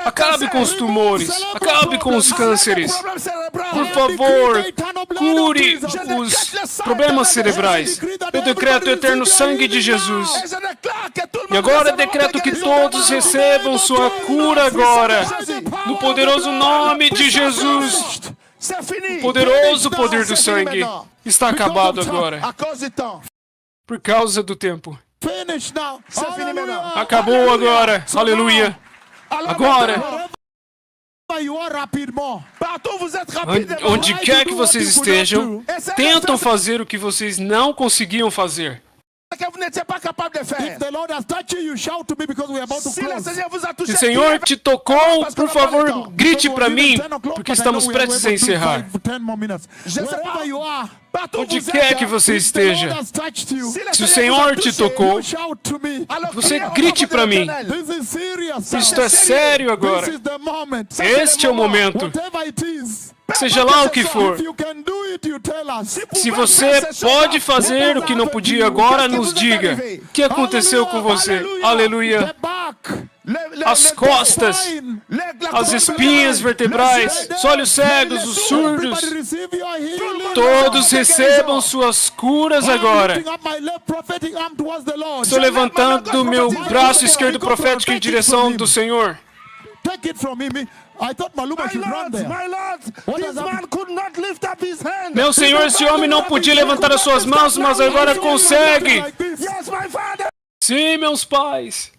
Acabe com os tumores, acabe com os cânceres. Por favor, cure os problemas cerebrais. Eu decreto o eterno sangue de Jesus. E agora decreto que todos recebam sua cura agora. No poderoso nome de Jesus. O poderoso poder do sangue está acabado agora. Por causa do tempo. Acabou agora. Aleluia. Agora. Onde quer que vocês estejam, tentam fazer o que vocês não conseguiam fazer. Que vous n'étiez pas capable de faire. If the Lord has touched you, you shout to me because we are about to Si le close. Seigneur vous a touché, Se o Senhor te tocou, por favor, grite para mim, porque estamos prestes a encerrar. Wherever you are, Onde quer que você esteja, se o Senhor te tocou, você grite para mim. Isto é sério agora. Este é o momento. Seja lá o que for. Se você pode fazer o que não podia agora, nos diga. O que aconteceu com você? Aleluia. As costas, as espinhas vertebrais, os olhos cegos, os surdos, todos recebam suas curas agora. Estou levantando o meu braço esquerdo profético em direção do Senhor. Take it from me. I thought Maluma should run there. This man could not lift up his hand. Meu Senhor, esse homem não podia levantar as suas mãos, mas agora consegue. Yes, my father. Sim, meus pais.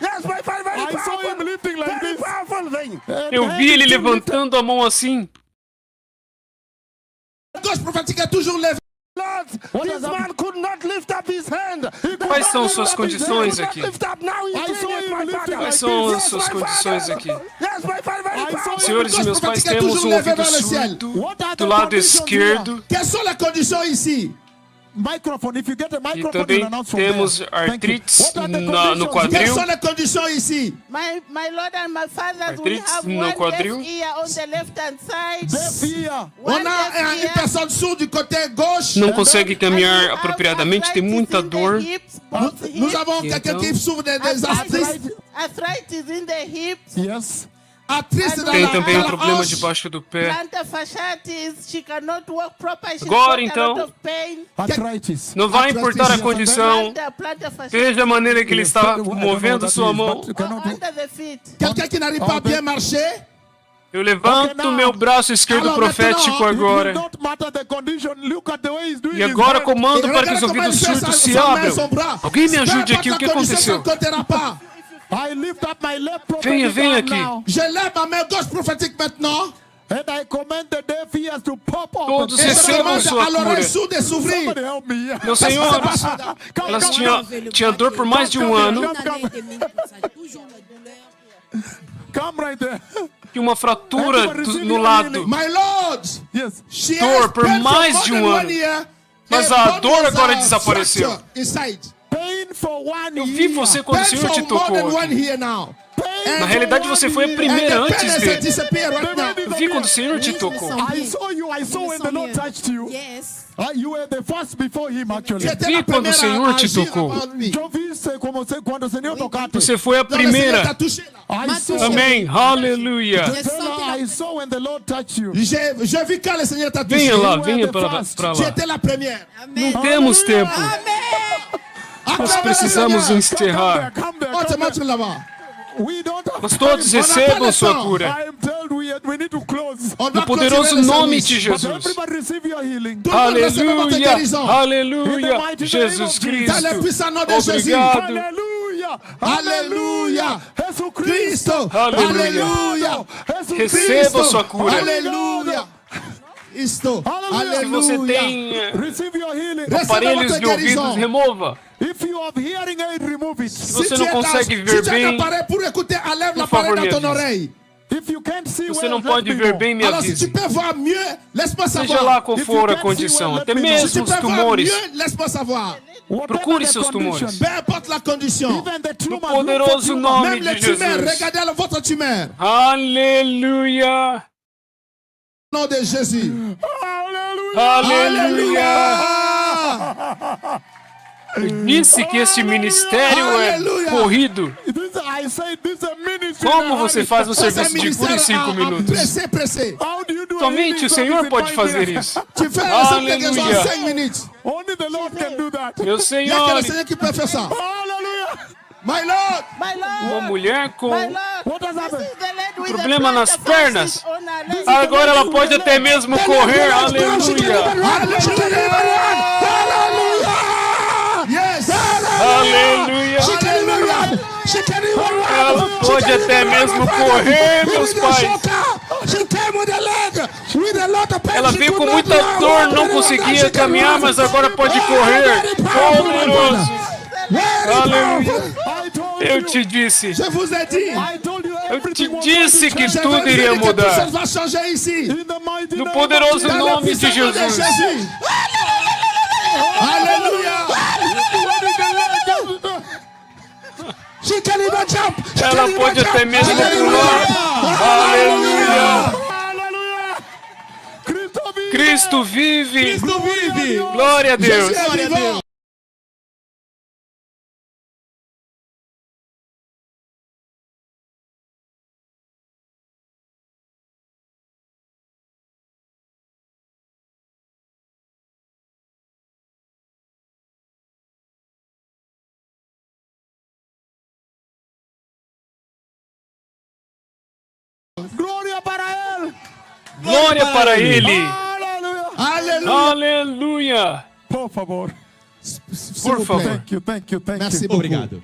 Yes, very I saw him powerful. lifting like Very this. powerful thing. Eu vi ele levantando a mão assim. La gauche prophétique est toujours levée. Lord, What this has happened? man could not lift up his hand. Quais são suas condições He could aqui? not lift up. Now he's I doing saw it, him my lifting father. Quais like são this. as suas condições aqui? Yes, very I saw powerful. Senhores e meus pais, temos um ouvido surdo do lado esquerdo. Quelles sont les conditions ici? Microphone. If you get a E microphone, também you announce from temos there. Thank you. artrites What are the no conditions? quadril. Quelles sont les conditions ici? My Lord and my fathers, we Arthritis have no one quadril. left ear on the left-hand side. Deaf ear. On One a left une ear. personne sourde du côté gauche. Não consegue And caminhar we have apropriadamente, tem arthritis muita in the dor. hips, both Nous hips. avons quelqu'un qui souffre des arthrites. Arthritis in the hips. Yes. Arthrites dans Tem la também um dans la problema hanche. debaixo do pé. Plantar fasciitis. She cannot walk properly. She's Agora, got a então. lot of pain. Arthritis. Não vai importar a condição, Plantar fasciitis veja a maneira que ele está movendo sua mão. under the feet. Quelqu'un qui n'arrive pas à bien marcher. Eu levanto meu braço esquerdo profético It will agora. not matter the condition. Look at the way he's doing E his agora hand. comando para que Regarde os comment ouvidos il fait surdos sa se main, abram. son bras. Alguém me Peu ajude importe aqui, la o que condition, ça aconteceu? ne comptera pas. I lift up my left Venha, prophetic venha arm aqui. now. Je lève ma main gauche prophétique maintenant. And I command the deaf ears to pop up. Todos Et je recebam demande sua à l'oreille cura. sourde de s'ouvrir. Somebody help me here. Meus senhores, elas tinham dor por mais de um ano. Come right there. E uma fratura no lado. My Lord, Yes. she Dor has por pain for mais more de than um 1 ano. year. Mas And a one dor was agora a desapareceu. fracture inside. Pain for 1 Eu year. vi você quando o Pain Senhor te for more than tocou 1 aqui. year now. Pain Na for realidade, 1 você foi a year. primeira And the antes pain is dele. disappear right now. Eu vi quando o Senhor te tocou. I saw when the Lord touched you. Yes. You were the first before him actually. J'étais Vi la quando o première Senhor à te agir tocou. avant lui. Eu vi quando o Senhor tocaste. Você foi a Donc, le Seigneur primeira. t'a touché là. I saw. Amém. Aleluia. I saw when the Lord touched you. Je vis quand le Seigneur t'a touché. Venha lá, were venha the para first. lá. J'étais la première. Não temos tempo. Nós precisamos encerrar. Come there, On te come montre there. là-bas. We don't have Mas todos time. recebam sua cura. I am told we need to close. On No doit poderoso clôturer le nome service. de But Jesus. everybody receive your healing. Tout le monde recevez votre Aleluia. guérison. Aleluia. Jesus Dans le Cristo. puissant nom de Jésus. Obrigado. Aleluia. Aleluia. Jesus Cristo. Aleluia. Aleluia. Jesus Receba Cristo. sua cura. Aleluia. Cristo. Aleluia. Se você Aleluia. tem Receive your healing. Receba aparelhos votre de ouvidos, guérison. remova. If you have hearing aid, remove it. Se você não consegue ver si tu as un bem, appareil pour écouter, enlève por favor, l'appareil dans me ton avise. oreille. If you can't see Você well, não let pode me ver know. bem, me Alors si tu avise. peux voir mieux, laisse-moi Seja lá savoir. qual If for you a can't see condição, well, até let me know. Si mesmo tu os peux voir tumores. mieux, laisse-moi savoir. Whatever Procure the seus condition, tumores. Peu importe la condition. Even the tumor, No poderoso nome Même de les tumeurs, Jesus. regardez votre tumeur. Aleluia. Au nom de Jésus. Aleluia. Alléluia. Eu disse que este ministério é Aleluia. corrido. I say this is a ministry. Como você faz o Ça, c'est un serviço de cura em 5 ministère minutos? pressé, pressé. How do you do a Somente healing o Senhor service in pode 5 fazer minutes? isso. Tu fais un simple Alléluia. guérison en 5 minutes. Only the Lord can do that. Meu Il n'y a que Senhor, le Seigneur qui peut faire ça. Hallelujah. My Lord. My uma Lord, mulher com... my Lord, What has happened? this is the lady with the Problema nas plantar pernas. fasciitis on her leg. Agora ela pode até mesmo correr. Aleluia. Alléluia. Yes. Aleluia. Alléluia. Ela pode até mesmo correr, meus pais. Ela veio com muita dor, não conseguia caminhar, mas agora pode correr. Poderoso. Aleluia. I told Eu you. te disse. Je vous ai dit. I told you Eu te everything was disse going to que change. tudo iria Quelque mudar. chose va changer ici. In the mighty No name poderoso of Jesus. Dans le nome de puissant nom de Jesus. Jésus. Alléluia. She can even jump. She Ela can even pode jump. até mesmo Alléluia. pular. Aleluia. Hallelujah. Cristo Cristo vive. vive. Cristo vive. Glória a Deus. Jésus est vivant. Glória para ele. Glória para Ele. Aleluia. Alléluia. Aleluia. Por favor. S'il vous Por plaît. favor. Thank you, thank you, thank Merci you. beaucoup. Obrigado.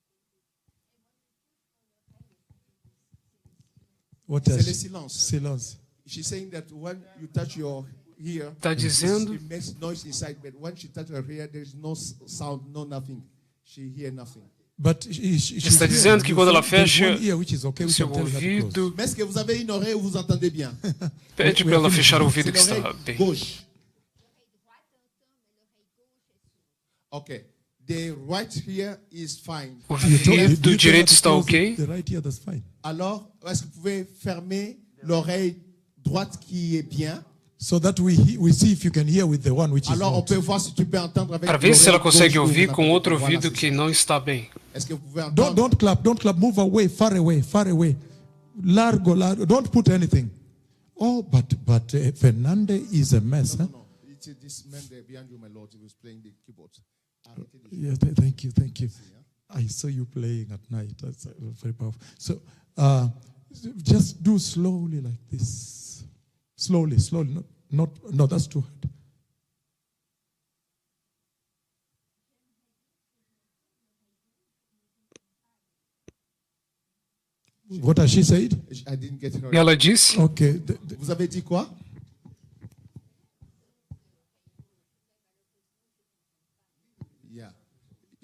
What C'est le else? silence. Silence. She's saying that when you touch your ear, Tá dizendo it makes noise inside, but when she touches her ear, there is no sound, no nothing. She hear nothing. But está dizendo que quando ela fecha seu seu ouvido, Mais est-ce que vous avez une oreille où vous entendez bien? pede para ela fechar o ouvido que C'est está l'oreille bem. gauche. Okay. The right ear is fine. O ouvido direito está ok. The right ear, that's fine. Alors, est-ce que vous pouvez fermer l'oreille droite qui est bien? So that we see if you can hear with the one which is Alors, on not. peut voir si tu peux entendre avec Para ver se ela l'oreille consegue gauche ouvir que com vous outro entendez. ouvido Voilà, que não está bem. est-ce que vous pouvez entendre? Don't clap, don't clap. Move away, far away. Largo, largo. Don't put anything. Oh, but Fernande is a mess. Huh? No. It's this man there behind you, my lord, who was playing the keyboard. Arrêtez de jouer. Yeah, thank you. I saw you playing at night. That's very powerful. So, just do slowly like this. Slowly. No, that's too hard. What has she said? I didn't get her. E ela disse, Okay. Vous avez dit quoi? Yeah.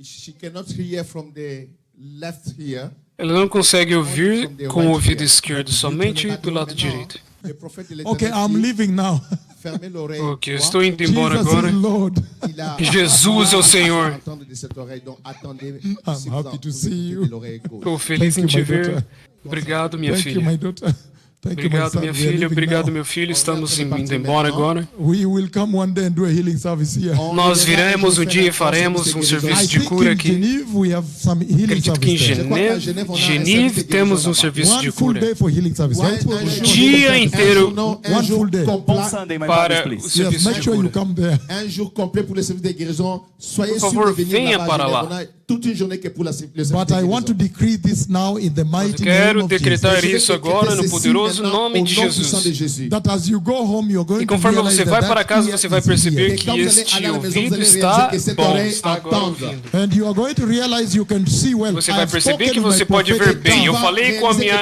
She cannot hear from the left ear. ela não consegue ouvir com o ouvido esquerdo, somente do lado direito. Le prophète de Okay, l'Éternel I'm dit, leaving now. fermez l'oreille. Ok, eu droite. estou indo embora Jesus agora. is Lord. Il a- Jesus é o Senhor. Entendre de cette oreille, donc attendez. I'm si vous happy to vous see écoutez you. de l'oreille gauche. Estou feliz em Thank you, te my ver. daughter. Obrigado, minha Thank you, filha. my daughter. Thank you, my Obrigado, son. minha We are filha. leaving Obrigado, now. meu filho. Estamos indo embora agora. We will come one day and do a healing service here. Nós viremos um dia e faremos um I serviço de think cura in aqui. Geneva we have some healing Acredito que em service there. Geneve temos um serviço de One full cura. day for healing service. Ouais, Right? un jour- Dia inteiro un One jour full day. complet. Sunday, my para brothers, o please. Yes, serviço make de sure you cura. come there. Un jour complet pour le service de guérison. Soyez Por sûr favor, de venir venha là-bas à para Genève. lá. On a toute une journée qui est pour le service But de I want to guérison. decree this now in the Eu mighty name quero of decretar Jesus. isso agora no poderoso nome de Jesus. That as you go home, you're going E to conforme realize você vai that para that casa, ear você vai is perceber here. que este ouvido está bom, está agora ouvindo. And you are going to realize you can see well. Você vai I've perceber spoken que in você my pode ver prophetic bem. Eu tongue falei com a minha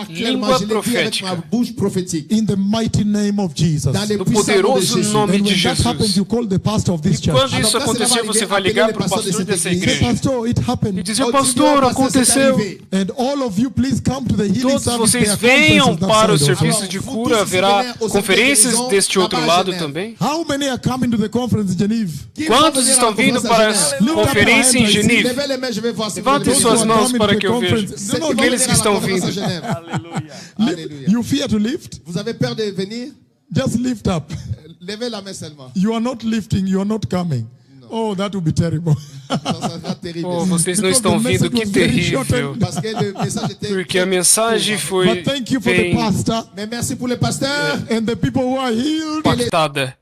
língua ma profética, bouche prophétique. in the mighty name of Jesus. Dans le no puissant nom de poderoso Jésus. nome And de when that happens, Jesus. you call the pastor of this E church. quando isso acontecer, você vai ligar para o pastor dessa Say, igreja pastor, it e happened. dizer, Oh, pastor, Dieu, aconteceu. c'est arrivé. And all of you, please come to the healing Todos service. vocês There are venham conferences para o that side also. serviço de cura, haverá conferências deste outro lado também. How many are coming to the conference in Geneva? Quantos estão vindo para a conferência em Geneve? Levez les mains, je vais voir si vous Levantem venez. suas Those who are mãos coming para to que the eu veja. conference. No, no, Aqueles que estão À vindo. Genève. Hallelujah. Alléluia. You fear to lift? Vous avez peur de venir? Just lift up. Levez la main seulement. You are not lifting, you are not coming. Oh, that would be terrible. Ça sera terrible. Oh, vocês não Because estão the vindo, message que was very terrível. short Parce que le message était. Porque a mensagem foi But thank you for the bem pastor Mais merci pour les pasteurs, and the people who are healed. impactada.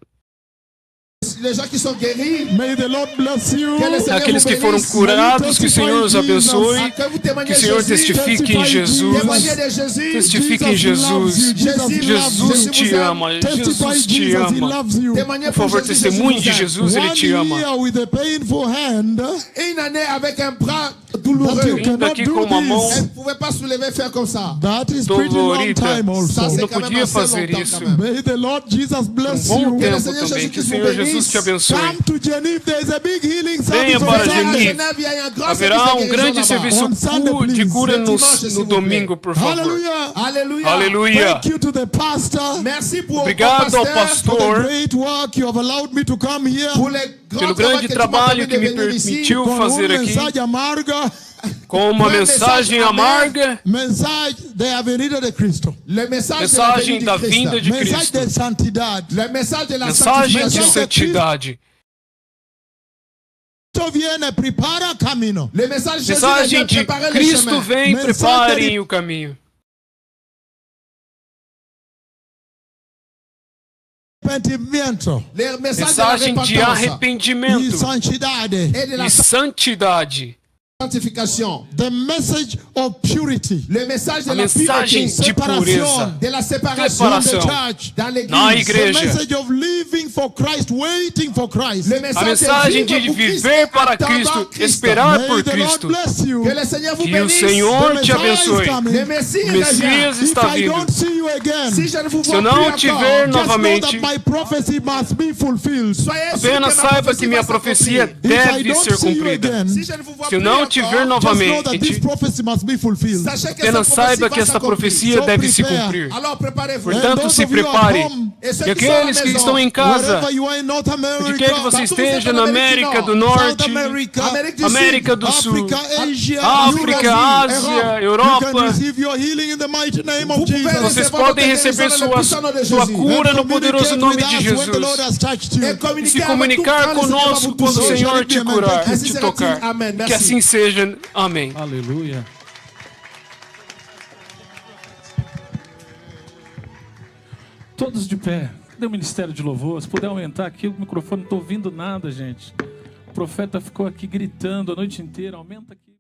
les gens qui sont guéris. May the Lord bless you. Que le Seigneur Aqueles vous que foram bénisse. curados, que o Senhor os abençoe. Que vous témoignez Que o Senhor Jésus. testifique em Jesus. Témoignez de Jésus. Testifique em Jesus. Jesus te ama. Jesus te ama. Témoignez Por pour favor, Jésus, testemunhe de Jésus. Jesus, Ele te ama. year with a painful hand. Une année avec un bras That douloureux. you Vindo cannot aqui do com uma mão Elle ne this. pouvait pas soulever, faire comme ça. That is pretty long dolorida. time Ça, also. c'est Não quand même podia assez fazer longtemps isso. quand même. May the Lord Jesus bless Bom you. tempo Senhor também. Jesus Que o te Senhor benisse. Jesus te abençoe. Come to Geneva. There is a big healing Venha service. para on Geneve. Sunday. Genève, il y a un grand Haverá service de um grande guérison serviço On Sunday, de please. cura no, Dimanche, s'il no vous plaît. domingo, por favor. Hallelujah. Alléluia. Aleluia. Thank you to the pastor Merci pour Obrigado ao for the pastor great work you have allowed me to come here. pour le pelo grand travail grande que tu m'as trabalho permis que de me venir ici. permitiu Com fazer aqui, mensagem amarga, com uma Foi mensagem mensagem amarga, mensagem da Avenida de Cristo, Le message mensagem de da la venue vinda de de Christ. mensagem Cristo, de santidade. Le message de la mensagem de sanctification. santidade, Cristo viene, prepara caminho. Le message de Jésus vient mensagem de préparer le Cristo chemin. vem, Mensagem preparem de- o caminho. Arrependimento Le message Mensagem de de la repentance e arrependimento santidade. et de la e santidade. sanctification. The message of purity. Le message de A la mensagem pureté, de pureza, de la séparation separação in the church. dans na l'église. The igreja. message of living for Christ, waiting for Christ. Le A message mensagem de de vivre pour Christ, viver para attendant Cristo, Christ. esperar May por the Lord Cristo. bless you. Que le Seigneur vous Que o bénisse. Senhor The te Messiah is abençoe. coming. Le Messie O revient. Messias If está I vindo. don't see you again, Si je ne vous Se vois eu plus não encore, te ver just know novamente, that my prophecy must be fulfilled. soyez sûr apenas que ma saiba prophétie que minha va s'accomplir. profecia If I deve don't ser see you cumprida. again, Si je ne vous vois Se eu plus não te ver encore, just know that novamente, this prophecy must be fulfilled. sachez que apenas cette saiba prophétie que va esta s'accomplir. profecia So deve se prepare. cumprir. Alors préparez-vous. Portanto, those se of you at prepare. home, Et ceux E qui sont à la aqueles que maison, estão em casa, wherever you are in North onde quer que você America, esteja, na América do South Norte, America, Amérique do América Sud, do Sul, África, Asia, África, Eurasia, Ásia, you can Europa, receive your healing in the mighty name of Vous pouvez Jesus. vocês recevoir podem votre receber guérison dans le puissant nom de sua Jésus. cura no And poderoso communicate nome with de us when the Lord Jesus. has touched you. Et E se communiquer avec comunicar tout quand le Seigneur va conosco vous quando o toucher. Senhor te curar, Ainsi te sera-t-il. tocar. Amen. Que Merci. assim seja. Amém. Aleluia. Todos de pé. Cadê o ministério de louvor? Se puder aumentar aqui o microfone, não estou ouvindo nada, gente. O profeta ficou aqui gritando a noite inteira. Aumenta aqui.